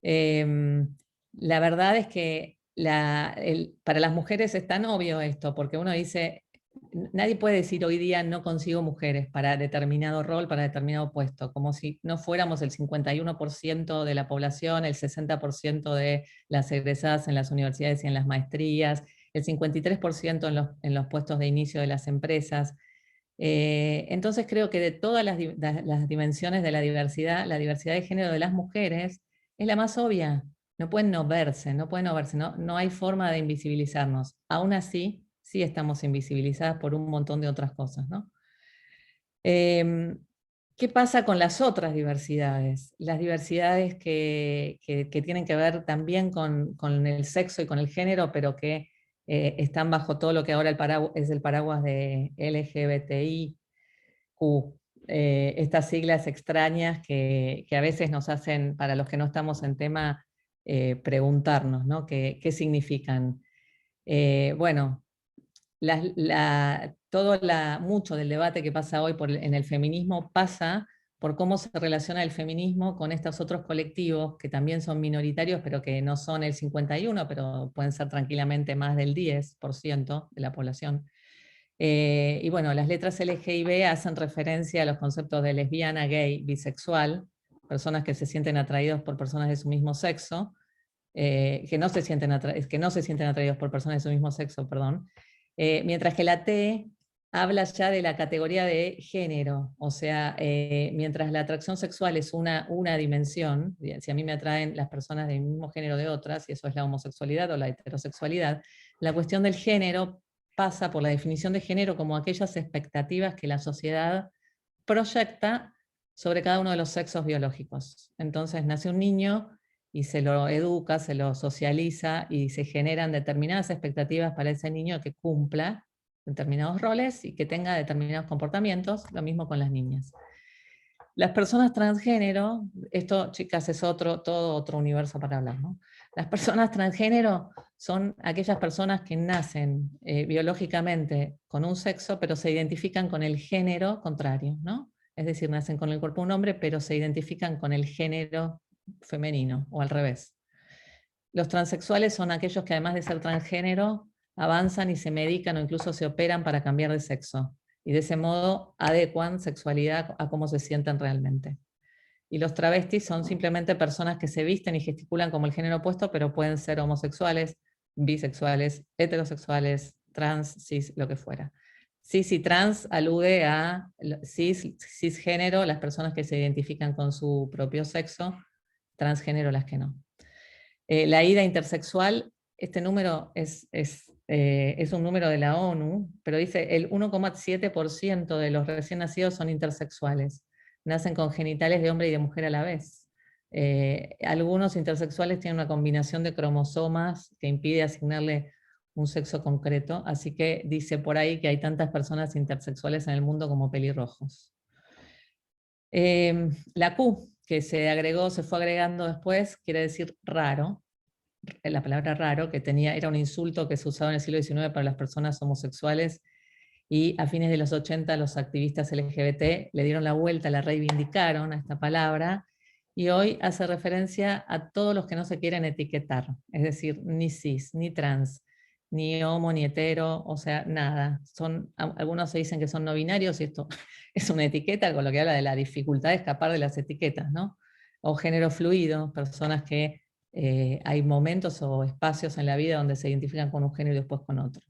La verdad es que para las mujeres es tan obvio esto, porque uno dice, nadie puede decir hoy día no consigo mujeres para determinado rol, para determinado puesto, como si no fuéramos el 51% de la población, el 60% de las egresadas en las universidades y en las maestrías, el 53% en los puestos de inicio de las empresas. Entonces creo que de todas las dimensiones de la diversidad de género de las mujeres es la más obvia. No pueden no verse, no hay forma de invisibilizarnos. Aún así, sí estamos invisibilizadas por un montón de otras cosas, ¿no? ¿Qué pasa con las otras diversidades? Las diversidades que tienen que ver también con el sexo y con el género, pero que están bajo todo lo que ahora es el paraguas de LGBTIQ, estas siglas extrañas que a veces nos hacen, para los que no estamos en tema, preguntarnos, ¿no? ¿Qué significan? Bueno, mucho del debate que pasa hoy en el feminismo pasa por cómo se relaciona el feminismo con estos otros colectivos que también son minoritarios, pero que no son el 51%, pero pueden ser tranquilamente más del 10% de la población. Y bueno, las letras LGIB hacen referencia a los conceptos de lesbiana, gay, bisexual, personas que se sienten atraídos por personas de su mismo sexo, que no se sienten atraídos por personas de su mismo sexo, perdón. Mientras que la T habla ya de la categoría de género, o sea, mientras la atracción sexual es una dimensión, si a mí me atraen las personas del mismo género de otras, y eso es la homosexualidad o la heterosexualidad, la cuestión del género pasa por la definición de género como aquellas expectativas que la sociedad proyecta sobre cada uno de los sexos biológicos. Entonces nace un niño y se lo educa, se lo socializa y se generan determinadas expectativas para ese niño que cumpla determinados roles y que tenga determinados comportamientos, lo mismo con las niñas. Las personas transgénero, esto, chicas, es todo otro universo para hablar, ¿no? Las personas transgénero son aquellas personas que nacen biológicamente con un sexo, pero se identifican con el género contrario, ¿no? Es decir, nacen con el cuerpo de un hombre, pero se identifican con el género femenino, o al revés. Los transexuales son aquellos que, además de ser transgénero, avanzan y se medican o incluso se operan para cambiar de sexo, y de ese modo adecuan sexualidad a cómo se sienten realmente. Y los travestis son simplemente personas que se visten y gesticulan como el género opuesto, pero pueden ser homosexuales, bisexuales, heterosexuales, trans, cis, lo que fuera. Cis y trans alude a cisgénero, las personas que se identifican con su propio sexo, transgénero las que no. La ida intersexual, este número es un número de la ONU, pero dice el 1,7% de los recién nacidos son intersexuales. Nacen con genitales de hombre y de mujer a la vez. Algunos intersexuales tienen una combinación de cromosomas que impide asignarle un sexo concreto, así que dice por ahí que hay tantas personas intersexuales en el mundo como pelirrojos. La Q, que se fue agregando después, quiere decir raro. La palabra raro, que era un insulto que se usaba en el siglo XIX para las personas homosexuales, y a fines de los 80 los activistas LGBT le dieron la vuelta, la reivindicaron a esta palabra, y hoy hace referencia a todos los que no se quieren etiquetar, es decir, ni cis, ni trans, ni homo, ni hetero, o sea, nada. Algunos se dicen que son no binarios, y esto es una etiqueta, con lo que habla de la dificultad de escapar de las etiquetas, ¿no? O género fluido, personas que hay momentos o espacios en la vida donde se identifican con un género y después con otro.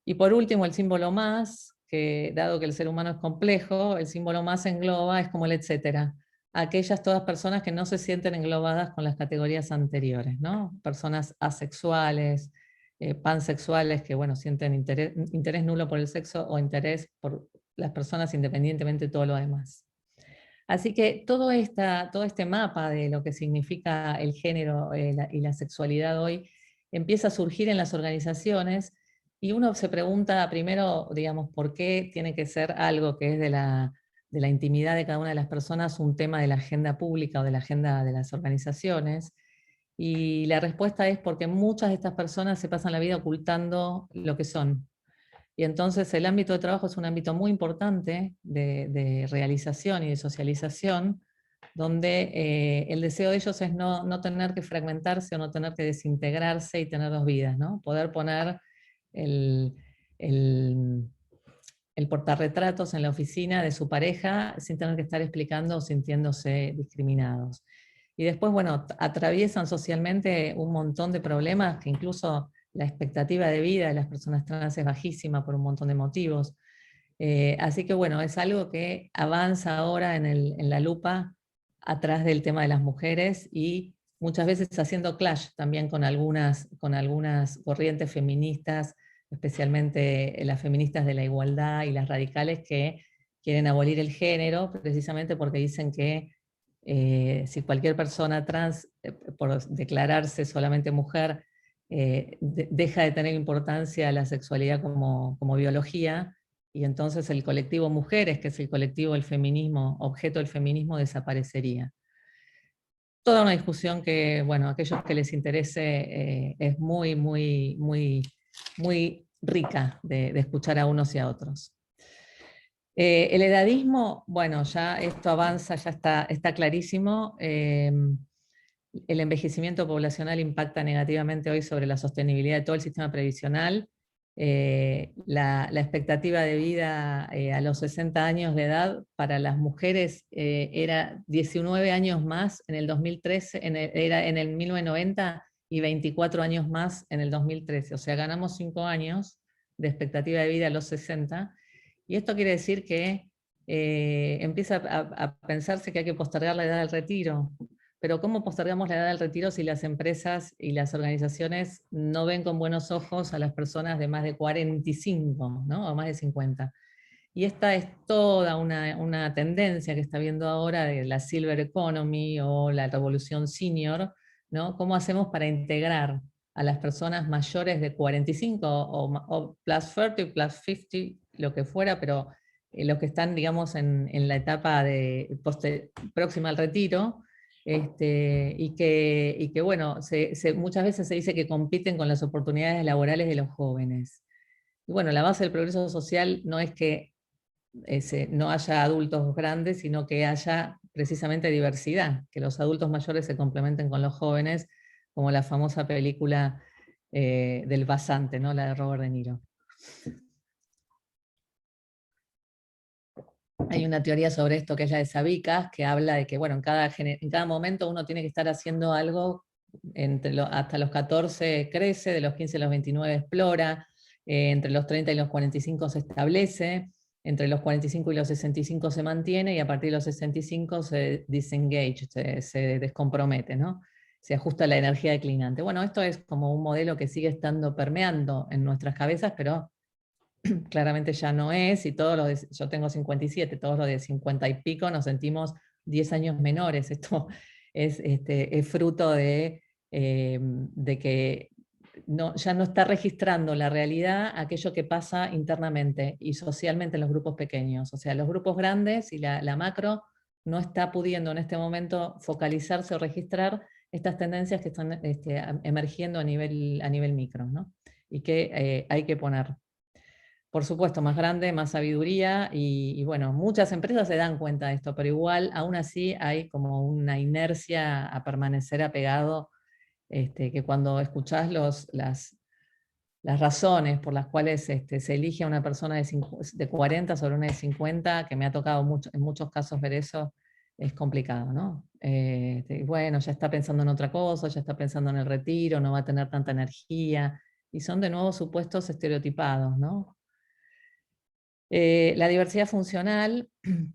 Y por último, el símbolo más, que dado que el ser humano es complejo, el símbolo más engloba, es como el etcétera. Aquellas todas personas que no se sienten englobadas con las categorías anteriores, ¿no? Personas asexuales, pansexuales, que bueno, sienten interés nulo por el sexo o interés por las personas independientemente de todo lo demás. Así que todo este mapa de lo que significa el género y la sexualidad hoy empieza a surgir en las organizaciones, y uno se pregunta primero, digamos, ¿por qué tiene que ser algo que es de la intimidad de cada una de las personas un tema de la agenda pública o de la agenda de las organizaciones? Y la respuesta es porque muchas de estas personas se pasan la vida ocultando lo que son. y entonces el ámbito de trabajo es un ámbito muy importante de realización y de socialización, donde el deseo de ellos es no tener que fragmentarse o no tener que desintegrarse y tener dos vidas, ¿no? Poder poner el portarretratos en la oficina de su pareja sin tener que estar explicando o sintiéndose discriminados. Y después, bueno, atraviesan socialmente un montón de problemas que incluso la expectativa de vida de las personas trans es bajísima por un montón de motivos. Así que bueno, es algo que avanza ahora en la lupa atrás del tema de las mujeres y muchas veces haciendo clash también con algunas corrientes feministas, especialmente las feministas de la igualdad y las radicales que quieren abolir el género precisamente porque dicen que si cualquier persona trans, por declararse solamente mujer, deja de tener importancia la sexualidad como biología, y entonces el colectivo mujeres, que es el colectivo del feminismo, objeto del feminismo, desaparecería. Toda una discusión que, bueno, a aquellos que les interese es muy, muy, muy, muy rica de escuchar a unos y a otros. El edadismo, bueno, ya esto avanza, ya está clarísimo. El envejecimiento poblacional impacta negativamente hoy sobre la sostenibilidad de todo el sistema previsional. La expectativa de vida a los 60 años de edad para las mujeres era 19 años más en el 2013, era en el 1990 y 24 años más en el 2013. O sea, ganamos 5 años de expectativa de vida a los 60. Y esto quiere decir que empieza a pensarse que hay que postergar la edad del retiro. Pero ¿cómo postergamos la edad del retiro si las empresas y las organizaciones no ven con buenos ojos a las personas de más de 45, ¿no? O más de 50? Y esta es toda una tendencia que está viendo ahora de la Silver Economy o la revolución senior, ¿no? ¿Cómo hacemos para integrar a las personas mayores de 45 o plus 30, plus 50, lo que fuera, pero los que están, digamos, en la etapa próxima al retiro, y que bueno, muchas veces se dice que compiten con las oportunidades laborales de los jóvenes. Y bueno, la base del progreso social no es que no haya adultos grandes, sino que haya precisamente diversidad, que los adultos mayores se complementen con los jóvenes, como la famosa película del Basante, ¿no? La de Robert De Niro. Hay una teoría sobre esto que es la de Sabicas, que habla de que, bueno, en cada momento uno tiene que estar haciendo algo, hasta los 14 crece, de los 15 a los 29 explora, entre los 30 y los 45 se establece, entre los 45 y los 65 se mantiene, y a partir de los 65 se disengage, se descompromete, ¿no? Se ajusta a la energía declinante. Bueno, esto es como un modelo que sigue estando permeando en nuestras cabezas, pero claramente ya no es, y yo tengo 57, todos los de 50 y pico nos sentimos 10 años menores. Esto es fruto de que ya no está registrando la realidad aquello que pasa internamente y socialmente en los grupos pequeños. O sea, los grupos grandes y la macro no está pudiendo en este momento focalizarse o registrar estas tendencias que están emergiendo a nivel micro, ¿no? Y que hay que poner. Por supuesto, más grande, más sabiduría, y bueno, muchas empresas se dan cuenta de esto, pero igual, aún así, hay como una inercia a permanecer apegado, que cuando escuchás las razones por las cuales se elige a una persona de 40 sobre una de 50, que me ha tocado en muchos casos ver eso, es complicado, ¿no? Bueno, ya está pensando en otra cosa, ya está pensando en el retiro, no va a tener tanta energía, y son de nuevo supuestos estereotipados, ¿no? La diversidad funcional,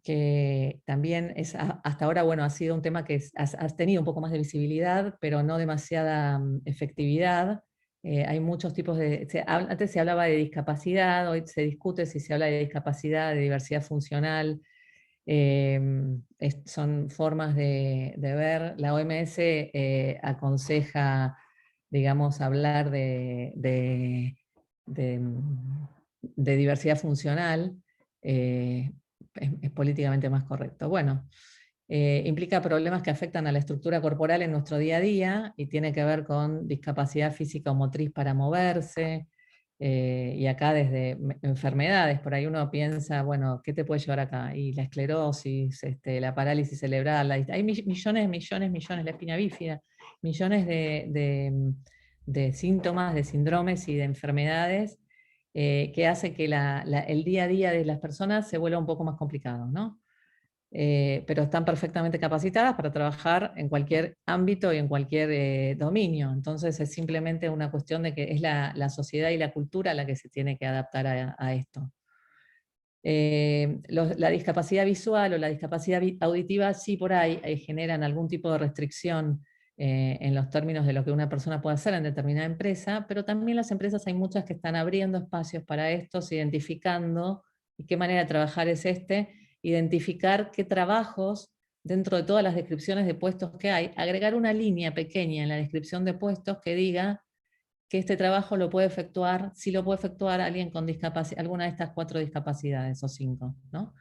que también hasta ahora, bueno, ha sido un tema que has tenido un poco más de visibilidad, pero no demasiada efectividad. Hay muchos tipos antes se hablaba de discapacidad, hoy se discute si se habla de discapacidad, de diversidad funcional. Son formas de ver. La OMS aconseja, digamos, hablar de diversidad funcional, es políticamente más correcto. Bueno, implica problemas que afectan a la estructura corporal en nuestro día a día y tiene que ver con discapacidad física o motriz para moverse, Y acá desde enfermedades, por ahí uno piensa, bueno, ¿qué te puede llevar acá? Y la esclerosis, la parálisis cerebral, hay millones, la espina bífida, millones de síntomas, de síndromes y de enfermedades que hace que el día a día de las personas se vuelva un poco más complicado, ¿no? Pero están perfectamente capacitadas para trabajar en cualquier ámbito y en cualquier dominio. Entonces es simplemente una cuestión de que es la sociedad y la cultura la que se tiene que adaptar a esto. La discapacidad visual o la discapacidad auditiva sí por ahí generan algún tipo de restricción en los términos de lo que una persona puede hacer en determinada empresa, pero también las empresas hay muchas que están abriendo espacios para estos, identificando y qué manera de trabajar es identificar qué trabajos dentro de todas las descripciones de puestos que hay, agregar una línea pequeña en la descripción de puestos que diga que este trabajo lo puede efectuar, si lo puede efectuar alguien con discapacidad, alguna de estas 4 discapacidades o 5, ¿no?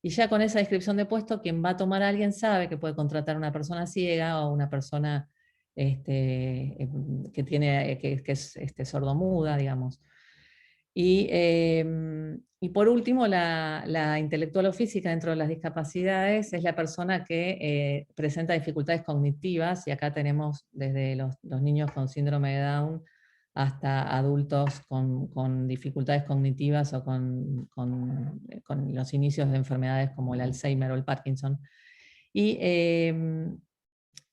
Y ya con esa descripción de puesto, quien va a tomar a alguien sabe que puede contratar a una persona ciega o una persona que es sordomuda, digamos. Y por último, la intelectual o física dentro de las discapacidades es la persona que presenta dificultades cognitivas, y acá tenemos desde los niños con síndrome de Down hasta adultos con dificultades cognitivas o con los inicios de enfermedades como el Alzheimer o el Parkinson. Y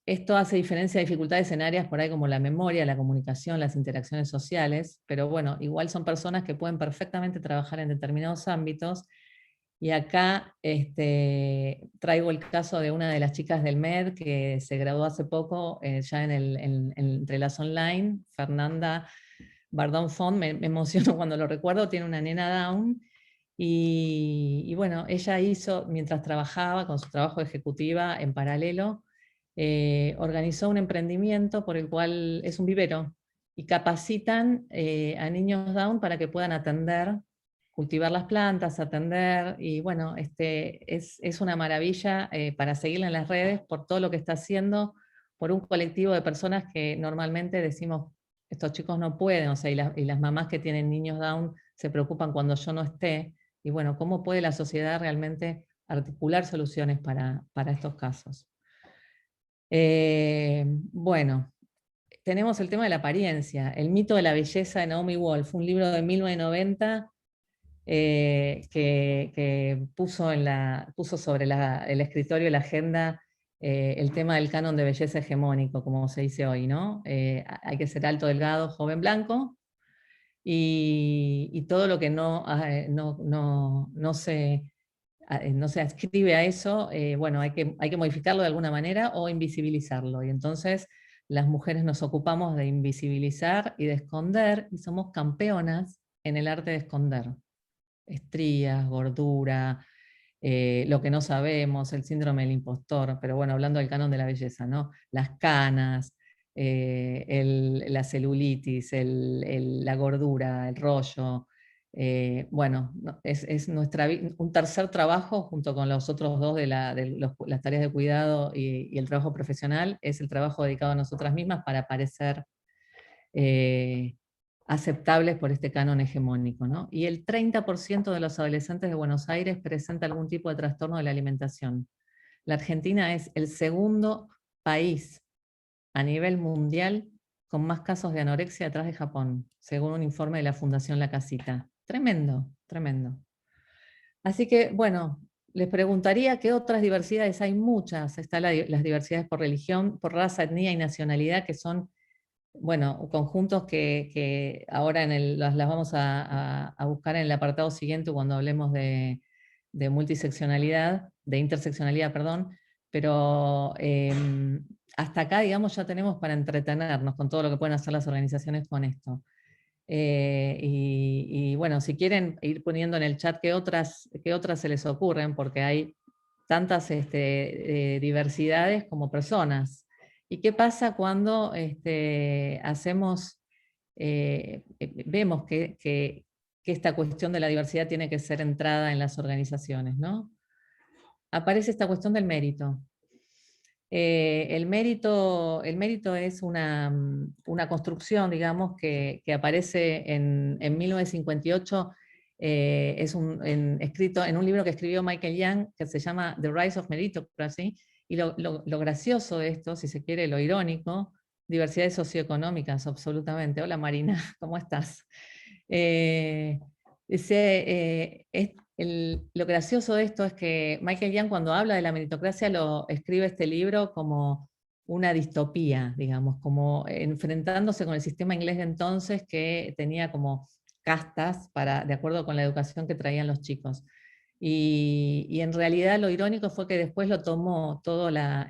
esto hace diferencia de dificultades en áreas por ahí como la memoria, la comunicación, las interacciones sociales, pero bueno, igual son personas que pueden perfectamente trabajar en determinados ámbitos. Y acá traigo el caso de una de las chicas del MED que se graduó hace poco, ya en Entrelazo Online, Fernanda Bardón Font, me emociono cuando lo recuerdo, tiene una nena Down, y bueno, ella hizo, mientras trabajaba con su trabajo de ejecutiva en paralelo, organizó un emprendimiento por el cual es un vivero, y capacitan a niños Down para que puedan atender, cultivar las plantas, atender, y bueno, es una maravilla para seguirla en las redes por todo lo que está haciendo por un colectivo de personas que normalmente decimos, estos chicos no pueden, o sea, y las mamás que tienen niños Down se preocupan cuando yo no esté, y bueno, ¿cómo puede la sociedad realmente articular soluciones para estos casos? Bueno, tenemos el tema de la apariencia, El mito de la belleza de Naomi Wolf, un libro de 1990 que puso sobre el escritorio, la agenda, el tema del canon de belleza hegemónico, como se dice hoy, ¿no? Hay que ser alto, delgado, joven, blanco, y todo lo que no se adscribe a eso, bueno, hay que modificarlo de alguna manera o invisibilizarlo. Y entonces las mujeres nos ocupamos de invisibilizar y de esconder, y somos campeonas en el arte de esconder. Estrías, gordura, lo que no sabemos, el síndrome del impostor, pero bueno, hablando del canon de la belleza, ¿no? Las canas, la celulitis, la gordura, el rollo. Bueno, es un tercer trabajo junto con los otros 2 de las tareas de cuidado y el trabajo profesional, es el trabajo dedicado a nosotras mismas para parecer aceptables por este canon hegemónico, ¿no? Y el 30% de los adolescentes de Buenos Aires presenta algún tipo de trastorno de la alimentación. La Argentina es el segundo país a nivel mundial con más casos de anorexia atrás de Japón, según un informe de la Fundación La Casita. Tremendo, tremendo. Así que, bueno, les preguntaría qué otras diversidades. Hay muchas. Están las diversidades por religión, por raza, etnia y nacionalidad, que son, bueno, conjuntos que ahora las vamos a buscar en el apartado siguiente cuando hablemos de multiseccionalidad, de interseccionalidad, perdón, pero hasta acá, digamos, ya tenemos para entretenernos con todo lo que pueden hacer las organizaciones con esto. Y bueno, si quieren ir poniendo en el chat qué otras se les ocurren, porque hay tantas diversidades como personas. ¿Y qué pasa cuando vemos que esta cuestión de la diversidad tiene que ser entrada en las organizaciones, ¿no? Aparece esta cuestión del mérito. El mérito es una construcción, digamos, que aparece en 1958, escrito en un libro que escribió Michael Young, que se llama The Rise of Meritocracy, y lo gracioso de esto, si se quiere, lo irónico, diversidades socioeconómicas, absolutamente. Hola Marina, ¿cómo estás? Lo gracioso de esto es que Michael Young, cuando habla de la meritocracia, lo escribe este libro como una distopía, digamos, como enfrentándose con el sistema inglés de entonces, que tenía como castas de acuerdo con la educación que traían los chicos. Y en realidad lo irónico fue que después lo tomó toda la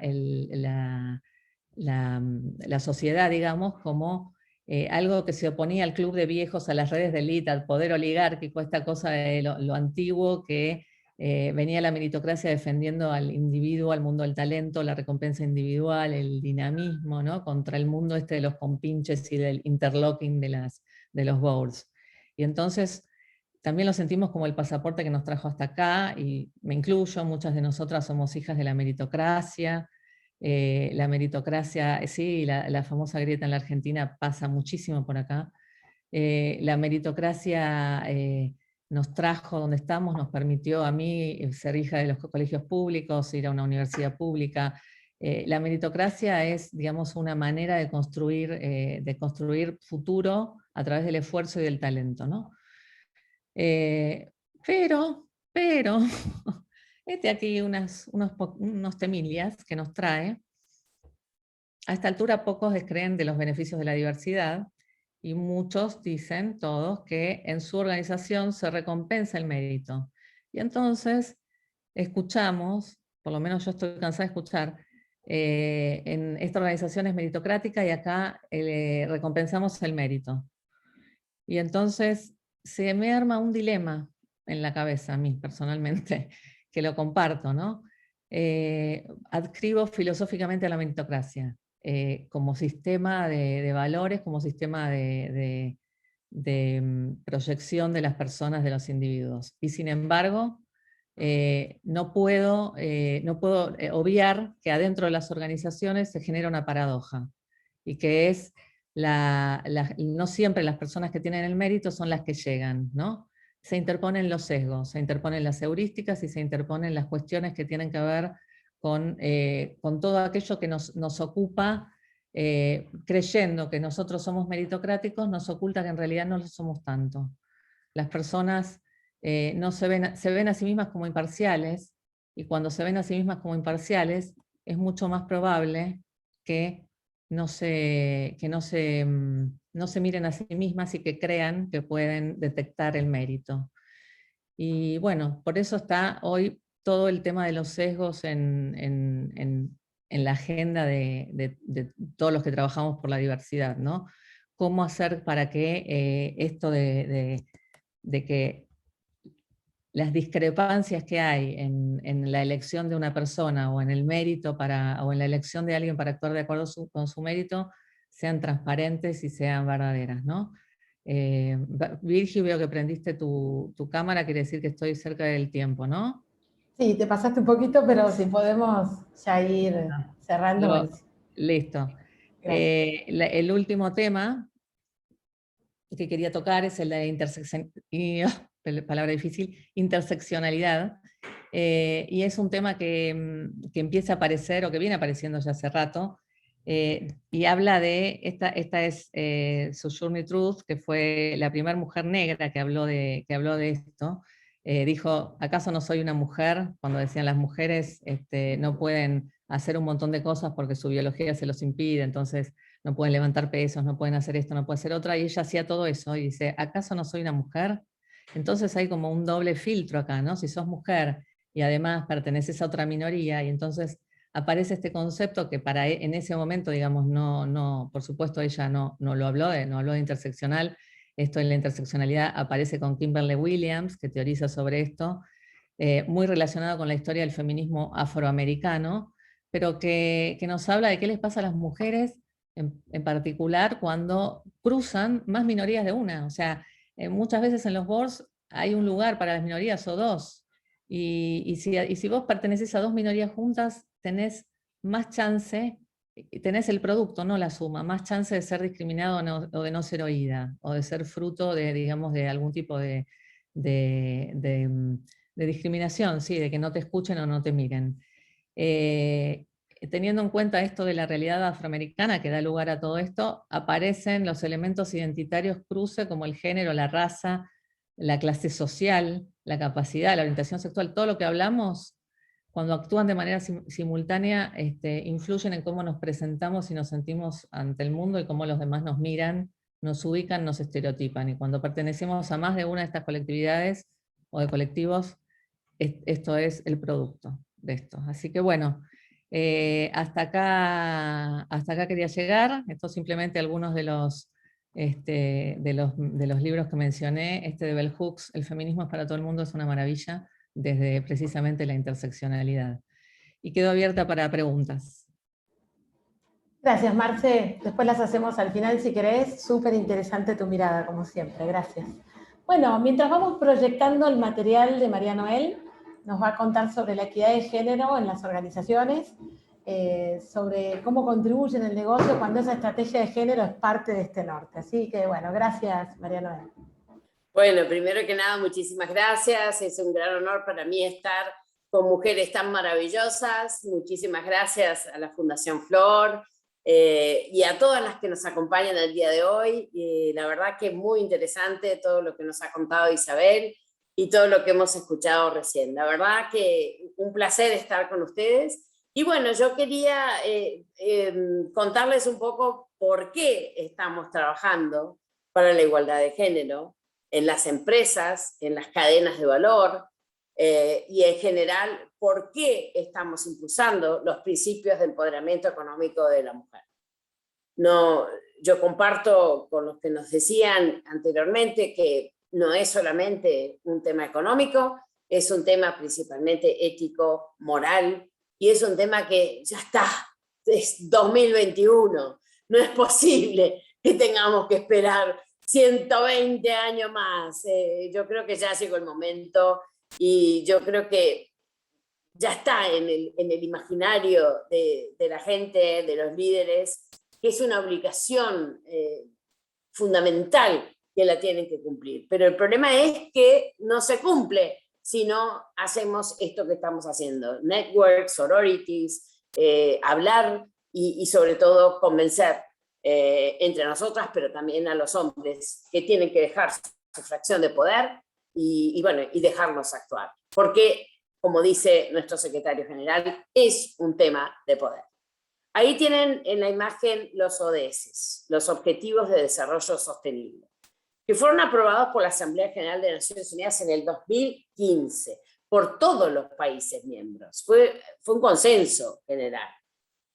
sociedad, digamos, como algo que se oponía al club de viejos, a las redes de élite, al poder oligárquico, esta cosa de lo antiguo que venía la meritocracia defendiendo al individuo, al mundo del talento, la recompensa individual, el dinamismo, ¿no? Contra el mundo este de los compinches y del interlocking de los boards. Y entonces también lo sentimos como el pasaporte que nos trajo hasta acá, y me incluyo, muchas de nosotras somos hijas de la meritocracia. La meritocracia, sí, la famosa grieta en la Argentina pasa muchísimo por acá. La meritocracia nos trajo donde estamos, nos permitió a mí ser hija de los colegios públicos, ir a una universidad pública. La meritocracia es, digamos, una manera de construir futuro a través del esfuerzo y del talento, ¿no? Pero, aquí unos temillas que nos trae. A esta altura pocos descreen de los beneficios de la diversidad, y muchos dicen, todos, que en su organización se recompensa el mérito. Y entonces escuchamos, por lo menos yo estoy cansada de escuchar, en esta organización es meritocrática y acá recompensamos el mérito. Y entonces se me arma un dilema en la cabeza a mí personalmente, que lo comparto, ¿no? Adscribo filosóficamente a la meritocracia como sistema de valores, como sistema de proyección de las personas, de los individuos. Y sin embargo, no puedo obviar que adentro de las organizaciones se genera una paradoja, y que es no siempre las personas que tienen el mérito son las que llegan, ¿no? Se interponen los sesgos, se interponen las heurísticas y se interponen las cuestiones que tienen que ver con todo aquello que nos ocupa, creyendo que nosotros somos meritocráticos, nos oculta que en realidad no lo somos tanto. Las personas no se ven a sí mismas como imparciales, y cuando se ven a sí mismas como imparciales, es mucho más probable que no se miren a sí mismas y que crean que pueden detectar el mérito. Y bueno, por eso está hoy todo el tema de los sesgos en la agenda de todos los que trabajamos por la diversidad, ¿no? Cómo hacer para que esto de que las discrepancias que hay en la elección de una persona, o en el mérito o en la elección de alguien para actuar de acuerdo con su mérito, sean transparentes y sean verdaderas, ¿no? Virgi, veo que prendiste tu cámara, quiere decir que estoy cerca del tiempo, ¿no?
Sí, te pasaste un poquito, pero si podemos ya ir cerrando. Buenísimo.
Listo. El último tema que quería tocar es el de palabra difícil, interseccionalidad. Y es un tema que empieza a aparecer, o que viene apareciendo ya hace rato, y habla de, esta es Sojourner Truth, que fue la primera mujer negra que habló de esto. Dijo, ¿acaso no soy una mujer? Cuando decían las mujeres no pueden hacer un montón de cosas porque su biología se los impide, entonces no pueden levantar pesos, no pueden hacer esto, no pueden hacer otra, y ella hacía todo eso, y dice, ¿acaso no soy una mujer? Entonces hay como un doble filtro acá, ¿no? Si sos mujer y además perteneces a otra minoría, y entonces aparece este concepto que en ese momento, digamos, no, por supuesto ella no lo habló, no habló de interseccional. Esto en la interseccionalidad aparece con Kimberly Williams, que teoriza sobre esto, muy relacionado con la historia del feminismo afroamericano, pero que nos habla de qué les pasa a las mujeres en particular cuando cruzan más minorías de una. O sea, muchas veces en los boards hay un lugar para las minorías o dos, y si vos perteneces a dos minorías juntas, tenés más chance, tenés el producto, no la suma, más chance de ser discriminado o de no ser oída, o de ser fruto de, digamos, de algún tipo de discriminación, ¿sí? De que no te escuchen o no te miren. Teniendo en cuenta esto de la realidad afroamericana que da lugar a todo esto, aparecen los elementos identitarios cruce como el género, la raza, la clase social, la capacidad, la orientación sexual, todo lo que hablamos, cuando actúan de manera simultánea, influyen en cómo nos presentamos y nos sentimos ante el mundo y cómo los demás nos miran, nos ubican, nos estereotipan. Y cuando pertenecemos a más de una de estas colectividades o de colectivos, esto es el producto de esto. Así que bueno, hasta acá quería llegar. Estos simplemente algunos de los libros que mencioné. Este de Bell Hooks, El feminismo es para todo el mundo, es una maravilla, desde precisamente la interseccionalidad. Y quedo abierta para preguntas.
Gracias, Marce. Después las hacemos al final si querés. Súper interesante tu mirada, como siempre. Gracias. Bueno, mientras vamos proyectando el material de María Noel, nos va a contar sobre la equidad de género en las organizaciones, sobre cómo contribuye en el negocio cuando esa estrategia de género es parte de este norte. Así que, bueno, gracias, María Noel.
Bueno, primero que nada, muchísimas gracias. Es un gran honor para mí estar con mujeres tan maravillosas. Muchísimas gracias a la Fundación Flor y a todas las que nos acompañan el día de hoy. La verdad que es muy interesante todo lo que nos ha contado Isabel y todo lo que hemos escuchado recién. La verdad que un placer estar con ustedes. Y bueno, yo quería contarles un poco por qué estamos trabajando para la igualdad de género en las empresas, en las cadenas de valor, y en general, por qué estamos impulsando los principios de empoderamiento económico de la mujer. No, yo comparto con los que nos decían anteriormente que no es solamente un tema económico, es un tema principalmente ético, moral, y es un tema que ya está, es 2021, no es posible que tengamos que esperar 120 años más. Yo creo que ya llegó el momento y yo creo que ya está en el imaginario de la gente, de los líderes, que es una obligación fundamental que la tienen que cumplir. Pero el problema es que no se cumple si no hacemos esto que estamos haciendo. Networks, sororities, hablar y sobre todo convencer entre nosotras, pero también a los hombres que tienen que dejar su fracción de poder y dejarnos actuar. Porque, como dice nuestro secretario general, es un tema de poder. Ahí tienen en la imagen los ODS, los Objetivos de Desarrollo Sostenible, que fueron aprobados por la Asamblea General de Naciones Unidas en el 2015, por todos los países miembros. Fue un consenso general.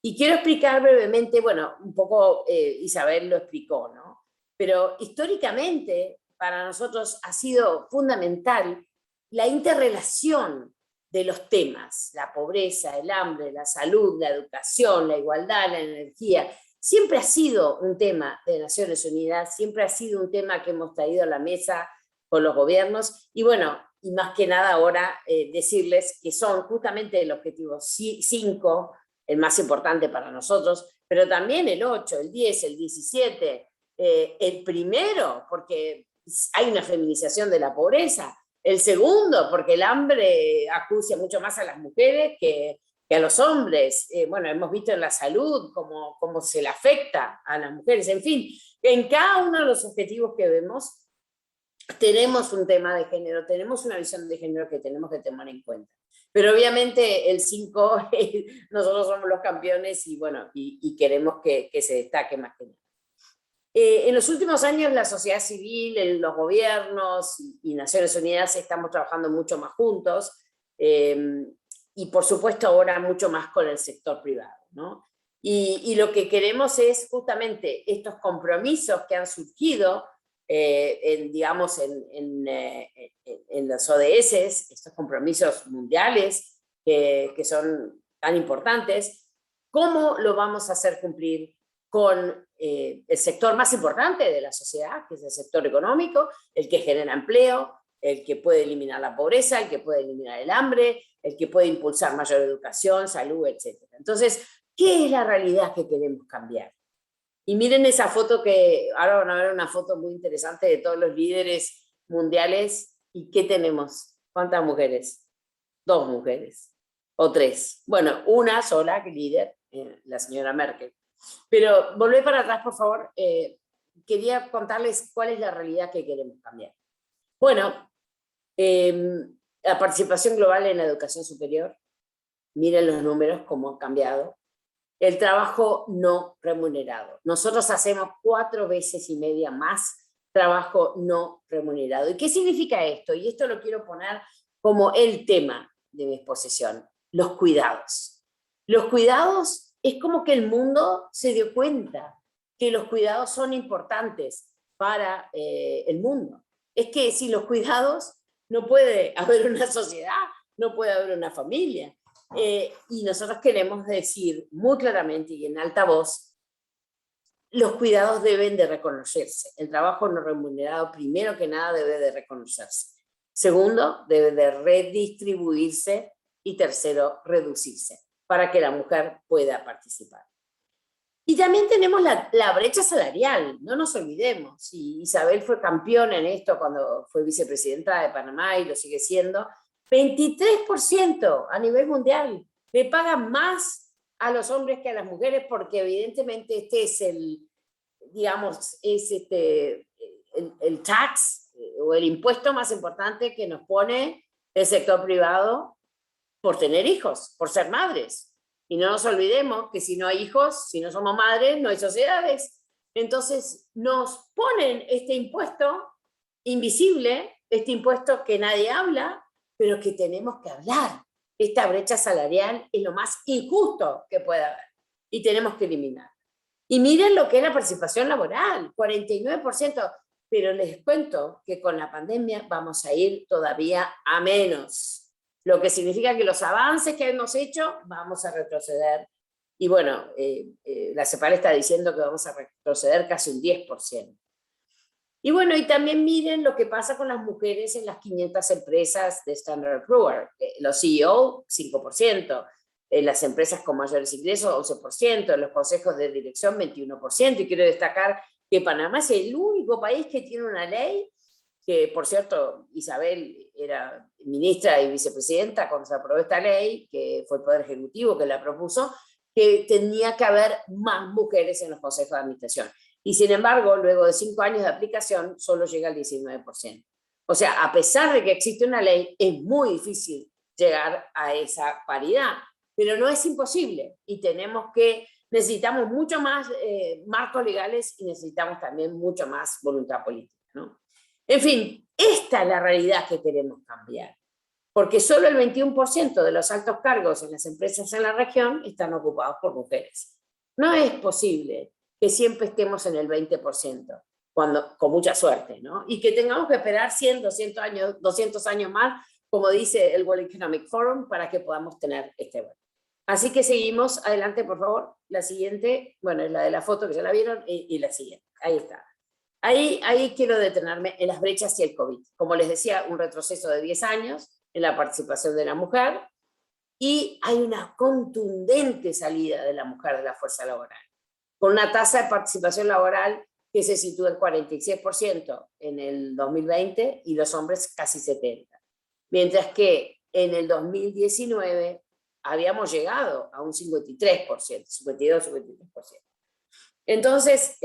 Y quiero explicar brevemente, bueno, un poco Isabel lo explicó, ¿no? Pero históricamente para nosotros ha sido fundamental la interrelación de los temas, la pobreza, el hambre, la salud, la educación, la igualdad, la energía. Siempre ha sido un tema de Naciones Unidas, siempre ha sido un tema que hemos traído a la mesa con los gobiernos, y bueno, y más que nada ahora decirles que son justamente el objetivo 5, el más importante para nosotros, pero también el 8, el 10, el 17, el primero, porque hay una feminización de la pobreza, el segundo, porque el hambre acucia mucho más a las mujeres que a los hombres. Bueno, hemos visto en la salud cómo se le afecta a las mujeres. En fin, en cada uno de los objetivos que vemos, tenemos un tema de género, tenemos una visión de género que tenemos que tener en cuenta. Pero obviamente el 5, nosotros somos los campeones y bueno, y queremos que se destaque más que nada. En los últimos años la sociedad civil, los gobiernos y Naciones Unidas estamos trabajando mucho más juntos y por supuesto ahora mucho más con el sector privado, ¿no? Y lo que queremos es justamente estos compromisos que han surgido en los ODS, estos compromisos mundiales que son tan importantes, ¿cómo lo vamos a hacer cumplir con el sector más importante de la sociedad, que es el sector económico, el que genera empleo, el que puede eliminar la pobreza, el que puede eliminar el hambre, el que puede impulsar mayor educación, salud, etc. Entonces, ¿qué es la realidad que queremos cambiar? Y miren esa foto que ahora van a ver, una foto muy interesante de todos los líderes mundiales. ¿Y qué tenemos? ¿Cuántas mujeres? 2 mujeres o 3. Bueno, una sola que líder, la señora Merkel. Pero volvé para atrás, por favor. Quería contarles cuál es la realidad que queremos cambiar. Bueno, la participación global en la educación superior. Miren los números, cómo han cambiado. El trabajo no remunerado. Nosotros hacemos 4 veces y media más trabajo no remunerado. ¿Y qué significa esto? Y esto lo quiero poner como el tema de mi exposición. Los cuidados. Los cuidados es como que el mundo se dio cuenta que los cuidados son importantes para el mundo. Es que sin los cuidados no puede haber una sociedad, no puede haber una familia. Y nosotros queremos decir muy claramente y en alta voz, los cuidados deben de reconocerse. El trabajo no remunerado, primero que nada, debe de reconocerse. Segundo, debe de redistribuirse. Y tercero, reducirse, para que la mujer pueda participar. Y también tenemos la brecha salarial, no nos olvidemos. Y Isabel fue campeona en esto cuando fue vicepresidenta de Panamá y lo sigue siendo. 23% a nivel mundial. Le pagan más a los hombres que a las mujeres porque evidentemente este es el tax o el impuesto más importante que nos pone el sector privado por tener hijos, por ser madres. Y no nos olvidemos que si no hay hijos, si no somos madres, no hay sociedades. Entonces nos ponen este impuesto invisible, este impuesto que nadie habla, pero que tenemos que hablar. Esta brecha salarial es lo más injusto que puede haber y tenemos que eliminar. Y miren lo que es la participación laboral, 49%, pero les cuento que con la pandemia vamos a ir todavía a menos. Lo que significa que los avances que hemos hecho vamos a retroceder. Y bueno, la CEPAL está diciendo que vamos a retroceder casi un 10%. Y bueno, y también miren lo que pasa con las mujeres en las 500 empresas de Standard & Poor's. Los CEO, 5%. En las empresas con mayores ingresos, 11%. En los consejos de dirección, 21%. Y quiero destacar que Panamá es el único país que tiene una ley que, por cierto, Isabel era ministra y vicepresidenta cuando se aprobó esta ley, que fue el Poder Ejecutivo que la propuso, que tenía que haber más mujeres en los consejos de administración. Y sin embargo, luego de 5 años de aplicación, solo llega al 19%. O sea, a pesar de que existe una ley, es muy difícil llegar a esa paridad, pero no es imposible. Y necesitamos mucho más marcos legales y necesitamos también mucho más voluntad política, ¿no? En fin, esta es la realidad que queremos cambiar, porque solo el 21% de los altos cargos en las empresas en la región están ocupados por mujeres. No es posible que siempre estemos en el 20%, con mucha suerte, ¿no? Y que tengamos que esperar 100, 200 años más, como dice el World Economic Forum, para que podamos tener este bueno. Así que seguimos, adelante por favor, la siguiente, bueno, es la de la foto que ya la vieron, y la siguiente, ahí está. Ahí quiero detenerme en las brechas y el COVID. Como les decía, un retroceso de 10 años en la participación de la mujer y hay una contundente salida de la mujer de la fuerza laboral, con una tasa de participación laboral que se sitúa en 46% en el 2020 y los hombres casi 70%. Mientras que en el 2019 habíamos llegado a un 53%, 52-53%. Entonces,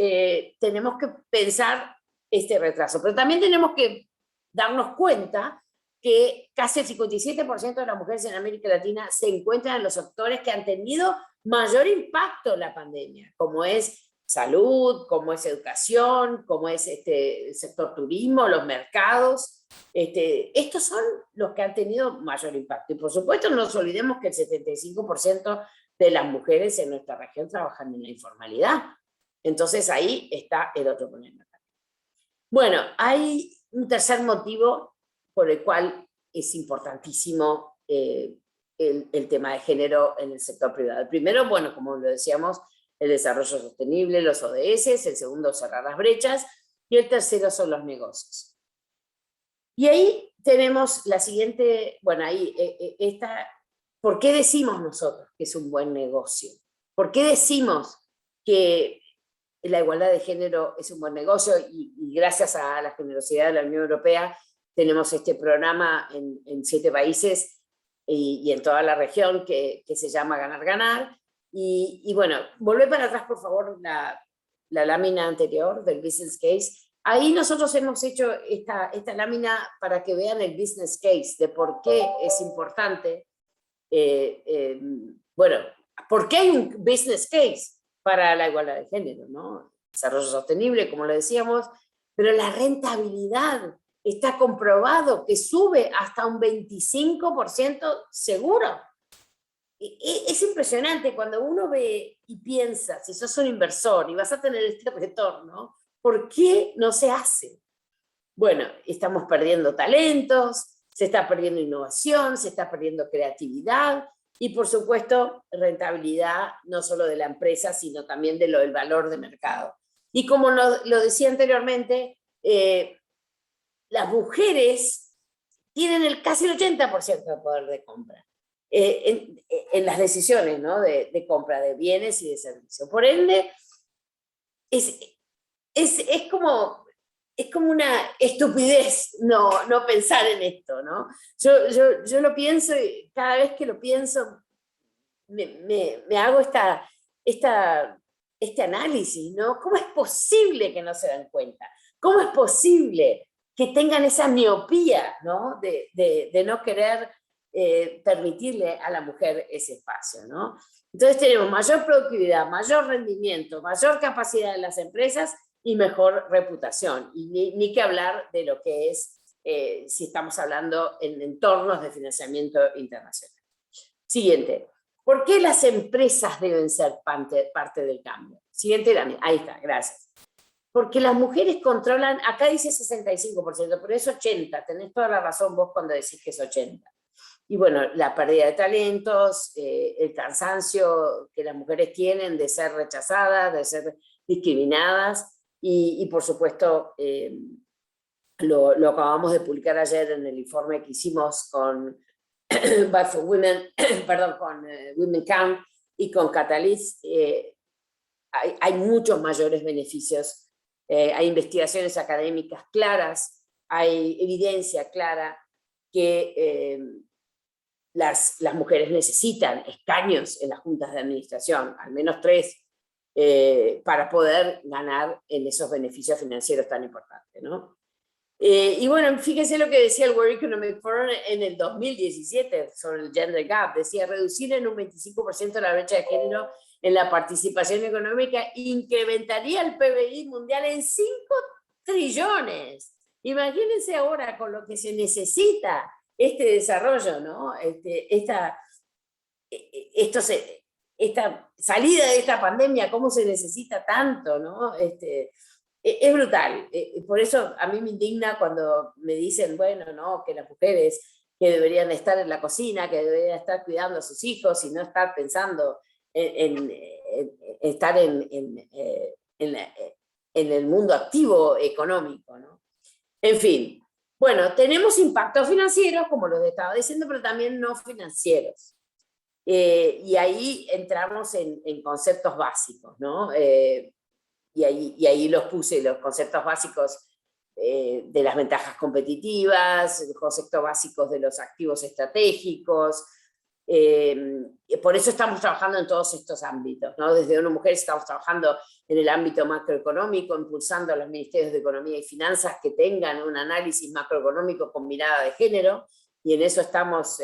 tenemos que pensar este retraso, pero también tenemos que darnos cuenta que casi el 57% de las mujeres en América Latina se encuentran en los sectores que han tenido mayor impacto en la pandemia, como es salud, como es educación, como es el sector turismo, los mercados. Estos son los que han tenido mayor impacto. Y por supuesto no nos olvidemos que el 75% de las mujeres en nuestra región trabajan en la informalidad. Entonces ahí está el otro problema. Bueno, hay un tercer motivo por el cual es importantísimo el tema de género en el sector privado. El primero, bueno, como lo decíamos, el desarrollo sostenible, los ODS, el segundo, cerrar las brechas, y el tercero son los negocios. Y ahí tenemos la siguiente, bueno, ahí ¿por qué decimos nosotros que es un buen negocio? ¿Por qué decimos que la igualdad de género es un buen negocio? Y gracias a la generosidad de la Unión Europea tenemos este programa en 7 países y en toda la región que se llama Ganar, Ganar. Y bueno, volvé para atrás, por favor, la lámina anterior del business case. Ahí nosotros hemos hecho esta lámina para que vean el business case de por qué es importante. Bueno, ¿por qué hay un business case para la igualdad de género, ¿no? Desarrollo sostenible, como lo decíamos, pero la rentabilidad está comprobado que sube hasta un 25% seguro. Es impresionante cuando uno ve y piensa, si sos un inversor y vas a tener este retorno, ¿por qué no se hace? Bueno, estamos perdiendo talentos, se está perdiendo innovación, se está perdiendo creatividad y por supuesto rentabilidad no solo de la empresa, sino también del valor de mercado. Y como lo decía anteriormente, las mujeres tienen casi el 80% de poder de compra en las decisiones, ¿no? de compra de bienes y de servicios. Por ende, es como una estupidez no pensar en esto, ¿no? Yo lo pienso y cada vez que lo pienso me hago este análisis, ¿no? ¿Cómo es posible que no se dan cuenta? ¿Cómo es posible que tengan esa miopía, ¿no? de no querer permitirle a la mujer ese espacio, ¿no? Entonces tenemos mayor productividad, mayor rendimiento, mayor capacidad de las empresas y mejor reputación. Y ni que hablar de lo que es, si estamos hablando en entornos de financiamiento internacional. Siguiente. ¿Por qué las empresas deben ser parte del cambio? Siguiente lámina. Ahí está, gracias. Porque las mujeres controlan, acá dice 65%, pero es 80%. Tenés toda la razón vos cuando decís que es 80%. Y bueno, la pérdida de talentos, el cansancio que las mujeres tienen de ser rechazadas, de ser discriminadas, y por supuesto, lo acabamos de publicar ayer en el informe que hicimos con Bad for Women, perdón, con Women Count y con Catalyst. Hay muchos mayores beneficios, hay investigaciones académicas claras, hay evidencia clara que las mujeres necesitan escaños en las juntas de administración, al menos 3, para poder ganar en esos beneficios financieros tan importantes, ¿no? Y bueno, fíjense lo que decía el World Economic Forum en el 2017 sobre el gender gap. Decía, reducir en un 25% la brecha de género en la participación económica incrementaría el PBI mundial en 5 trillones. Imagínense ahora con lo que se necesita este desarrollo, ¿no? Esta salida de esta pandemia, cómo se necesita tanto, ¿no? Es brutal. Por eso a mí me indigna cuando me dicen, bueno, no, que las mujeres que deberían estar en la cocina, que deberían estar cuidando a sus hijos y no estar pensando en estar en el mundo activo económico, ¿no? En fin, bueno, tenemos impactos financieros, como los estaba diciendo, pero también no financieros. Y ahí entramos en conceptos básicos, ¿no? Y ahí los puse, los conceptos básicos de las ventajas competitivas, los conceptos básicos de los activos estratégicos. Por eso estamos trabajando en todos estos ámbitos, ¿no? Desde ONU Mujeres estamos trabajando en el ámbito macroeconómico, impulsando a los ministerios de Economía y Finanzas que tengan un análisis macroeconómico con mirada de género, y en eso estamos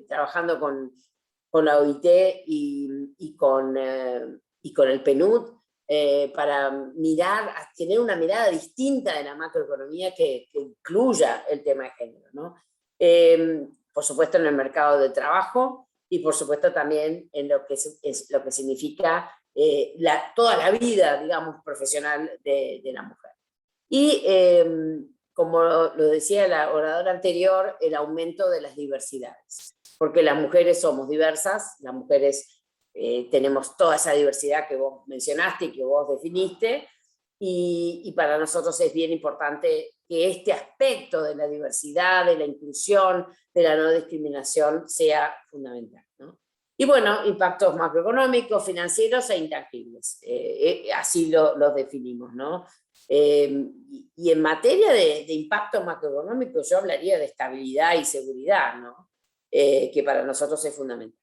trabajando con la OIT y con el PNUD, para tener una mirada distinta de la macroeconomía que incluya el tema de género, ¿no? Por supuesto en el mercado de trabajo y por supuesto también en lo que significa toda la vida, digamos, profesional de la mujer. Y como lo decía la oradora anterior, el aumento de las diversidades, porque las mujeres somos diversas, las mujeres tenemos toda esa diversidad que vos mencionaste y que vos definiste, y para nosotros es bien importante que este aspecto de la diversidad, de la inclusión, de la no discriminación sea fundamental, ¿no? Y bueno, impactos macroeconómicos, financieros e intangibles. Así los definimos, ¿no? Y en materia de impacto macroeconómico, yo hablaría de estabilidad y seguridad, ¿no? Que para nosotros es fundamental.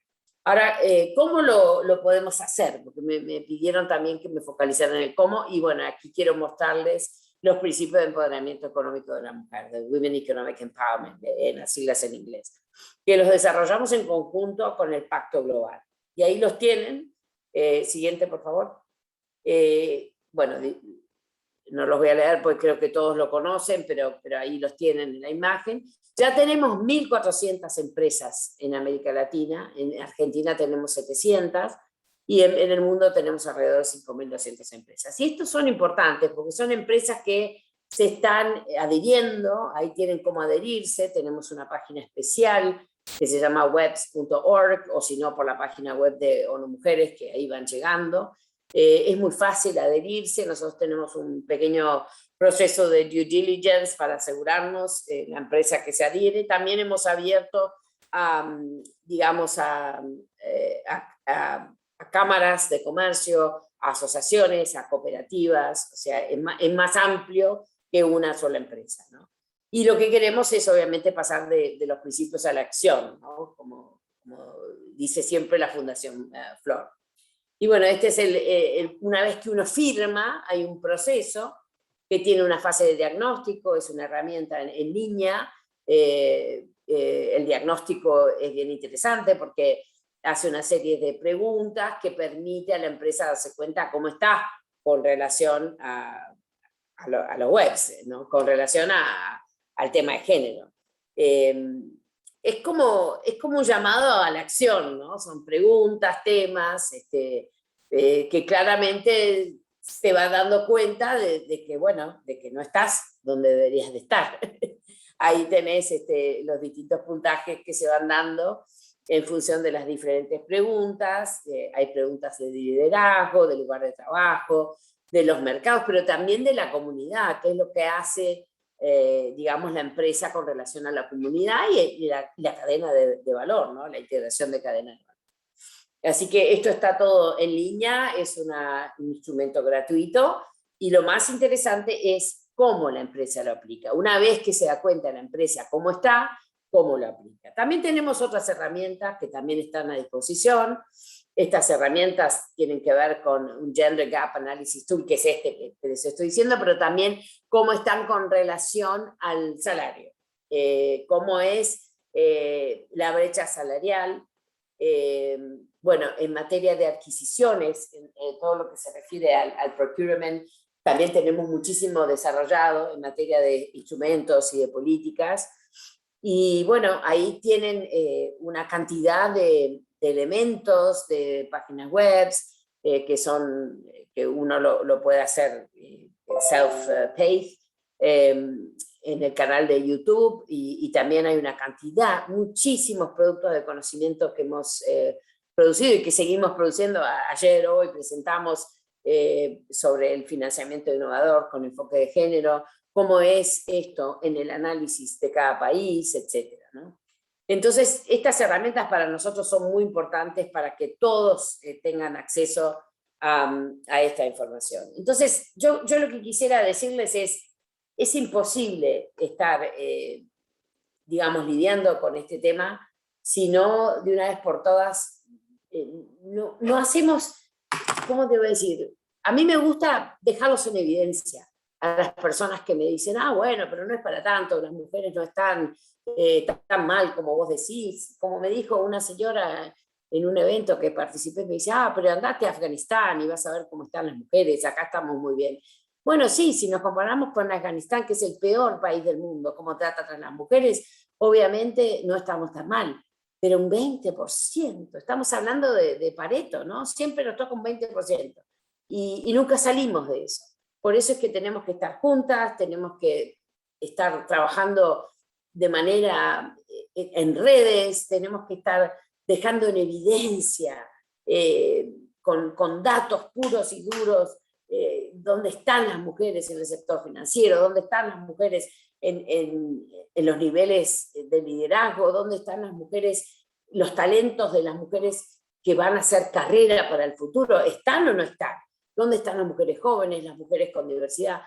Ahora, ¿cómo lo podemos hacer? Porque me pidieron también que me focalizara en el cómo, y bueno, aquí quiero mostrarles los principios de empoderamiento económico de la mujer, de Women Economic Empowerment, en las siglas en inglés, que los desarrollamos en conjunto con el Pacto Global. Y ahí los tienen. Siguiente, por favor. Bueno, no los voy a leer porque creo que todos lo conocen, pero ahí los tienen en la imagen. Ya tenemos 1.400 empresas en América Latina, en Argentina tenemos 700, y en el mundo tenemos alrededor de 5.200 empresas. Y estos son importantes porque son empresas que se están adhiriendo, ahí tienen cómo adherirse, tenemos una página especial que se llama webs.org, o si no por la página web de ONU Mujeres, que ahí van llegando. Es muy fácil adherirse, nosotros tenemos un pequeño proceso de due diligence para asegurarnos la empresa que se adhiere. También hemos abierto digamos, a cámaras de comercio, a asociaciones, a cooperativas, o sea, es más amplio que una sola empresa, ¿no? Y lo que queremos es obviamente pasar de los principios a la acción, ¿no? Como dice siempre la Fundación Flor. Y bueno, este es una vez que uno firma, hay un proceso que tiene una fase de diagnóstico, es una herramienta en línea. El diagnóstico es bien interesante porque hace una serie de preguntas que permite a la empresa darse cuenta cómo está con relación a los webs, ¿no? Con relación al tema de género. Es como un llamado a la acción, ¿no? Son preguntas, temas, que claramente te vas dando cuenta de que, bueno, de que no estás donde deberías de estar. Ahí tenés los distintos puntajes que se van dando en función de las diferentes preguntas. Hay preguntas de liderazgo, del lugar de trabajo, de los mercados, pero también de la comunidad, qué es lo que hace digamos, la empresa con relación a la comunidad y la cadena de valor, ¿no? La integración de cadena de valor. Así que esto está todo en línea, es un instrumento gratuito, y lo más interesante es cómo la empresa lo aplica. Una vez que se da cuenta la empresa cómo está, cómo lo aplica. También tenemos otras herramientas que también están a disposición. Estas herramientas tienen que ver con un Gender Gap Analysis Tool, que es que les estoy diciendo, pero también cómo están con relación al salario, cómo es la brecha salarial, bueno, en materia de adquisiciones, en todo lo que se refiere al procurement, también tenemos muchísimo desarrollado en materia de instrumentos y de políticas. Y bueno, ahí tienen una cantidad de elementos, de páginas web, que uno lo puede hacer self-paid en el canal de YouTube, y también hay una cantidad, muchísimos productos de conocimiento que hemos producido y que seguimos produciendo. Ayer, hoy presentamos sobre el financiamiento innovador con enfoque de género, cómo es esto en el análisis de cada país, etcétera, ¿no? Entonces, estas herramientas para nosotros son muy importantes para que todos tengan acceso a esta información. Entonces, yo lo que quisiera decirles es imposible estar, digamos, lidiando con este tema si no, de una vez por todas, no hacemos, ¿cómo te voy a decir? A mí me gusta dejarlos en evidencia a las personas que me dicen, bueno, pero no es para tanto, las mujeres no están tan mal como vos decís. Como me dijo una señora en un evento que participé, me dice, pero andate a Afganistán y vas a ver cómo están las mujeres, acá estamos muy bien. Bueno, sí, si nos comparamos con Afganistán, que es el peor país del mundo, cómo tratan a las mujeres, obviamente no estamos tan mal, pero un 20%, estamos hablando de Pareto, ¿no? Siempre nos toca un 20%, y nunca salimos de eso. Por eso es que tenemos que estar juntas, tenemos que estar trabajando de manera en redes, tenemos que estar dejando en evidencia con datos puros y duros dónde están las mujeres en el sector financiero, dónde están las mujeres en los niveles de liderazgo, dónde están las mujeres, los talentos de las mujeres que van a hacer carrera para el futuro, ¿están o no están? ¿Dónde están las mujeres jóvenes, las mujeres con diversidad?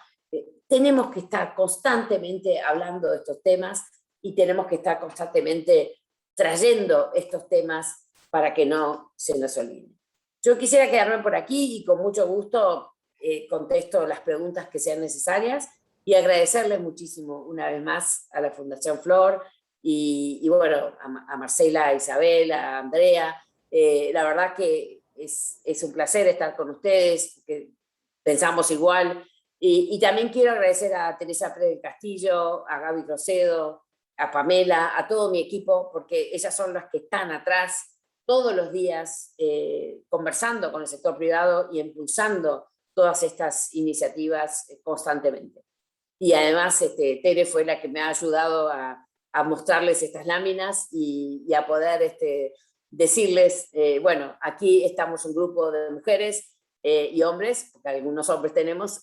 Tenemos que estar constantemente hablando de estos temas y tenemos que estar constantemente trayendo estos temas para que no se nos olviden. Yo quisiera quedarme por aquí y con mucho gusto contesto las preguntas que sean necesarias y agradecerles muchísimo una vez más a la Fundación Flor y bueno, a Marcela, a Isabel, a Andrea. La verdad que es un placer estar con ustedes, que pensamos igual. Y también quiero agradecer a Teresa Pérez del Castillo, a Gaby Rocedo, a Pamela, a todo mi equipo, porque ellas son las que están atrás todos los días conversando con el sector privado y impulsando todas estas iniciativas constantemente. Y además Tere fue la que me ha ayudado a mostrarles estas láminas y a poder decirles, bueno, aquí estamos un grupo de mujeres y hombres, porque algunos hombres tenemos,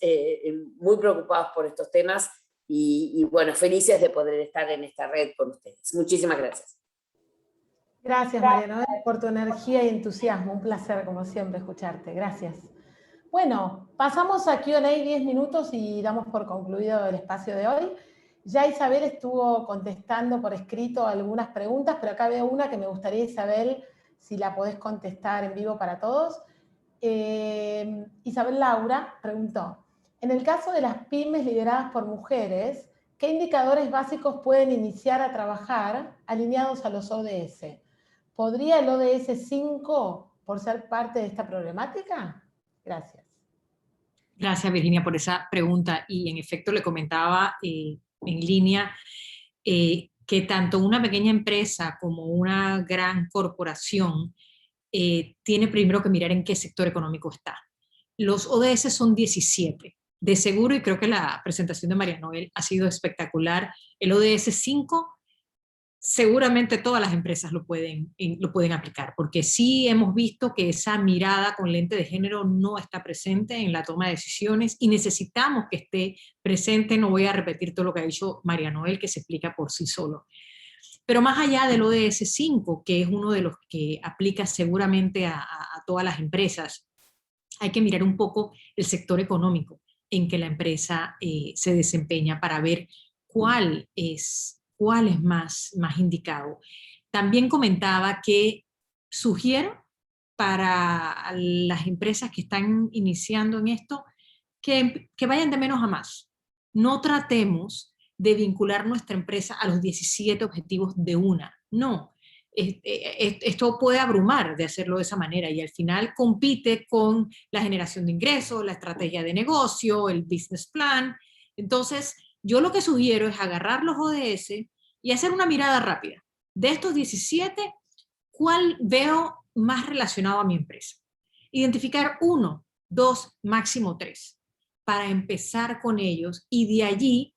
muy preocupados por estos temas y bueno, felices de poder estar en esta red con ustedes. Muchísimas gracias.
Gracias, María Noel, por tu energía y entusiasmo. Un placer, como siempre, escucharte. Gracias. Bueno, pasamos a Q&A 10 minutos y damos por concluido el espacio de hoy. Ya Isabel estuvo contestando por escrito algunas preguntas, pero acá veo una que me gustaría, Isabel, si la podés contestar en vivo para todos. Isabel Laura preguntó, en el caso de las pymes lideradas por mujeres, ¿qué indicadores básicos pueden iniciar a trabajar alineados a los ODS? ¿Podría el ODS 5 por ser parte de esta problemática? Gracias.
Gracias, Virginia, por esa pregunta. Y en efecto le comentaba en línea que tanto una pequeña empresa como una gran corporación tiene primero que mirar en qué sector económico está. Los ODS son 17. De seguro, y creo que la presentación de María Noel ha sido espectacular, el ODS 5 seguramente todas las empresas lo pueden aplicar, porque sí hemos visto que esa mirada con lente de género no está presente en la toma de decisiones y necesitamos que esté presente. No voy a repetir todo lo que ha dicho María Noel, que se explica por sí solo. Pero más allá del ODS 5, que es uno de los que aplica seguramente a todas las empresas, hay que mirar un poco el sector económico en que la empresa se desempeña para ver cuál es más indicado. También comentaba que sugiero para las empresas que están iniciando en esto que vayan de menos a más. No tratemos de vincular nuestra empresa a los 17 objetivos de una. No. Esto puede abrumar de hacerlo de esa manera y al final compite con la generación de ingresos, la estrategia de negocio, el business plan. Entonces, yo lo que sugiero es agarrar los ODS y hacer una mirada rápida. De estos 17, ¿cuál veo más relacionado a mi empresa? Identificar 1, 2, máximo 3, para empezar con ellos y de allí,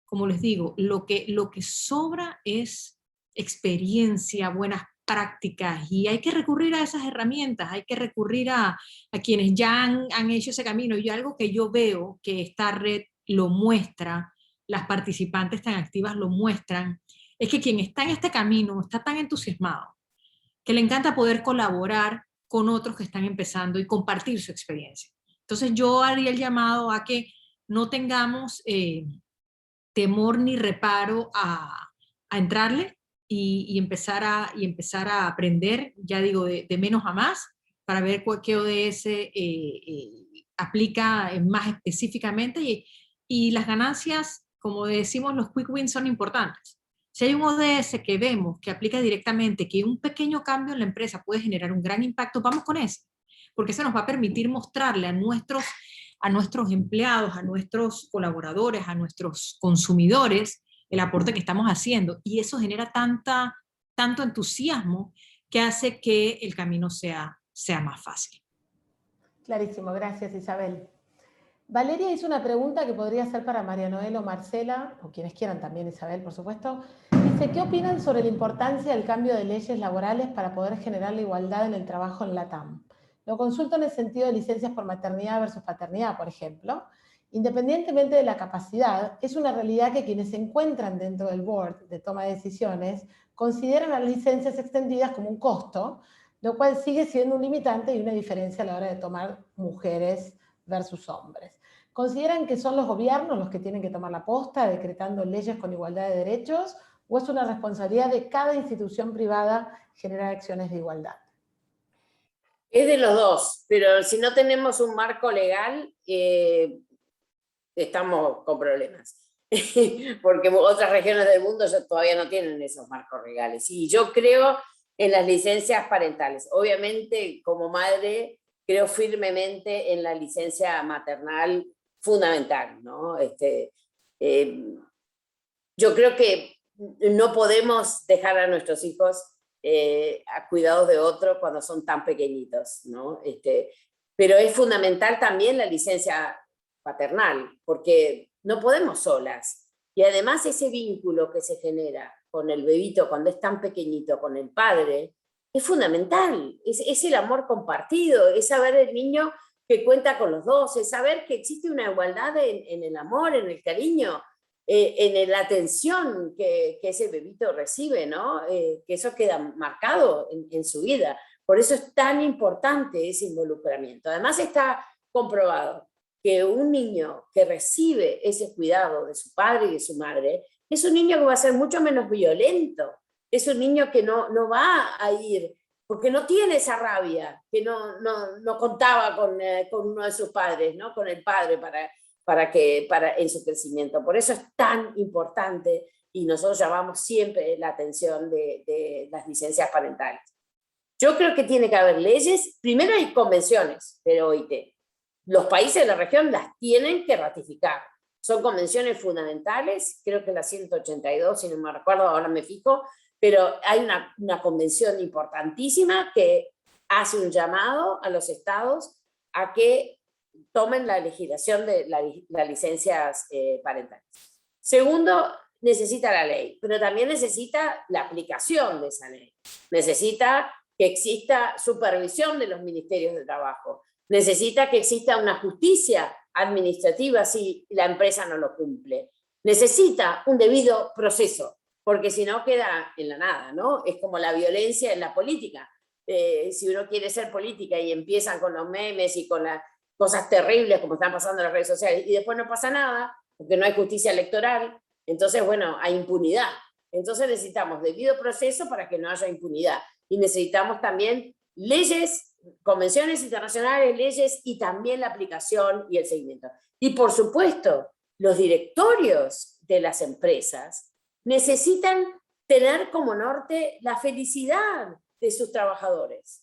como les digo, lo que sobra es experiencia, buenas prácticas y hay que recurrir a esas herramientas, hay que recurrir a quienes ya han hecho ese camino. Y algo que yo veo que esta red lo muestra, las participantes tan activas lo muestran, es que quien está en este camino está tan entusiasmado que le encanta poder colaborar con otros que están empezando y compartir su experiencia. Entonces yo haría el llamado a que no tengamos temor ni reparo a entrarle y empezar a aprender, ya digo, de menos a más, para ver qué ODS aplica más específicamente y las ganancias, como decimos, los quick wins son importantes. Si hay un ODS que vemos que aplica directamente, que un pequeño cambio en la empresa puede generar un gran impacto, vamos con eso, porque eso nos va a permitir mostrarle a nuestros empleados, a nuestros colaboradores, a nuestros consumidores, el aporte que estamos haciendo. Y eso genera tanto entusiasmo que hace que el camino sea más fácil.
Clarísimo, gracias Isabel. Valeria hizo una pregunta que podría ser para María Noel o Marcela, o quienes quieran también, Isabel, por supuesto. Dice, ¿qué opinan sobre la importancia del cambio de leyes laborales para poder generar la igualdad en el trabajo en la TAM? Lo consulto en el sentido de licencias por maternidad versus paternidad, por ejemplo. Independientemente de la capacidad, es una realidad que quienes se encuentran dentro del board de toma de decisiones consideran las licencias extendidas como un costo, lo cual sigue siendo un limitante y una diferencia a la hora de tomar mujeres versus hombres. ¿Consideran que son los gobiernos los que tienen que tomar la posta decretando leyes con igualdad de derechos, o es una responsabilidad de cada institución privada generar acciones de igualdad?
Es de los dos, pero si no tenemos un marco legal, estamos con problemas. Porque otras regiones del mundo todavía no tienen esos marcos legales. Y yo creo en las licencias parentales. Obviamente, como madre, creo firmemente en la licencia maternal fundamental, ¿no? Yo creo que no podemos dejar a nuestros hijos a cuidados de otro cuando son tan pequeñitos, ¿no? Pero es fundamental también la licencia paternal, porque no podemos solas. Y además ese vínculo que se genera con el bebito cuando es tan pequeñito, con el padre, es fundamental. Es el amor compartido, es saber el niño que cuenta con los dos, es saber que existe una igualdad en el amor, en el cariño, en la atención que ese bebito recibe, ¿no? Que eso queda marcado en su vida. Por eso es tan importante ese involucramiento. Además está comprobado que un niño que recibe ese cuidado de su padre y de su madre es un niño que va a ser mucho menos violento, es un niño que no va a ir, porque no tiene esa rabia, que no contaba con uno de sus padres, ¿no? Con el padre en su crecimiento. Por eso es tan importante, y nosotros llamamos siempre la atención de las licencias parentales. Yo creo que tiene que haber leyes, primero hay convenciones de OIT, los países de la región las tienen que ratificar, son convenciones fundamentales, creo que la 182, si no me recuerdo, ahora me fijo, pero hay una convención importantísima que hace un llamado a los estados a que tomen la legislación de las licencias parentales. Segundo, necesita la ley, pero también necesita la aplicación de esa ley. Necesita que exista supervisión de los ministerios de trabajo. Necesita que exista una justicia administrativa si la empresa no lo cumple. Necesita un debido proceso, porque si no queda en la nada, ¿no? Es como la violencia en la política. Si uno quiere ser política y empiezan con los memes y con las cosas terribles como están pasando en las redes sociales y después no pasa nada, porque no hay justicia electoral, entonces, bueno, hay impunidad. Entonces necesitamos debido proceso para que no haya impunidad. Y necesitamos también leyes, convenciones internacionales, leyes y también la aplicación y el seguimiento. Y por supuesto, los directorios de las empresas necesitan tener como norte la felicidad de sus trabajadores.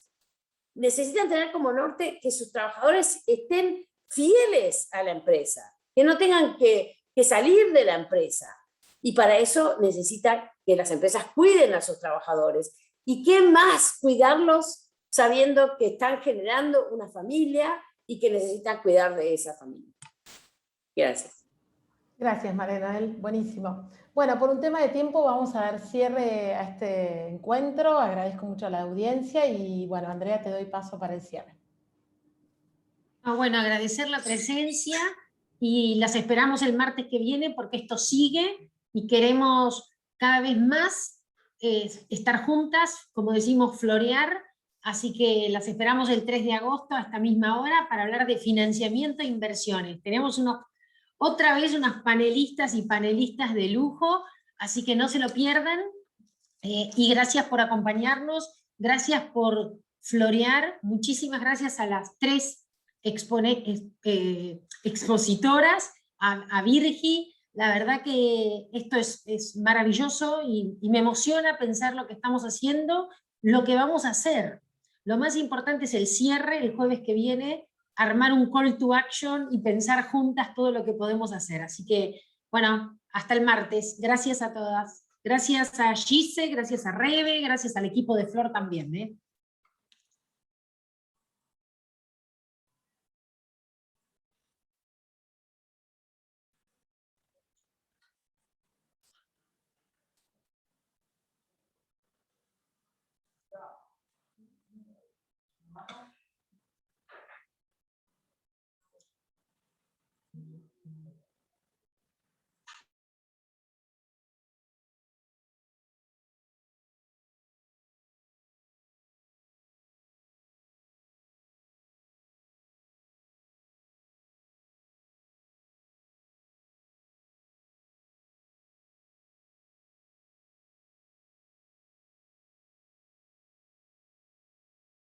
Necesitan tener como norte que sus trabajadores estén fieles a la empresa, que no tengan que salir de la empresa. Y para eso necesitan que las empresas cuiden a sus trabajadores. ¿Y qué más cuidarlos sabiendo que están generando una familia y que necesitan cuidar de esa familia? Gracias.
Gracias, Marianel. Buenísimo. Bueno, por un tema de tiempo vamos a dar cierre a este encuentro. Agradezco mucho a la audiencia y, bueno, Andrea, te doy paso para el cierre.
Bueno, agradecer la presencia y las esperamos el martes que viene porque esto sigue y queremos cada vez más estar juntas, como decimos, florear. Así que las esperamos el 3 de agosto a esta misma hora para hablar de financiamiento e inversiones. Tenemos otra vez unas panelistas y panelistas de lujo, así que no se lo pierdan. Y gracias por acompañarnos, gracias por florear. Muchísimas gracias a las 3 expositoras, a Virgi. La verdad que esto es maravilloso y me emociona pensar lo que estamos haciendo, lo que vamos a hacer. Lo más importante es el cierre el jueves que viene, armar un call to action y pensar juntas todo lo que podemos hacer. Así que, bueno, hasta el martes. Gracias a todas. Gracias a Gise, gracias a Rebe, gracias al equipo de Flor también.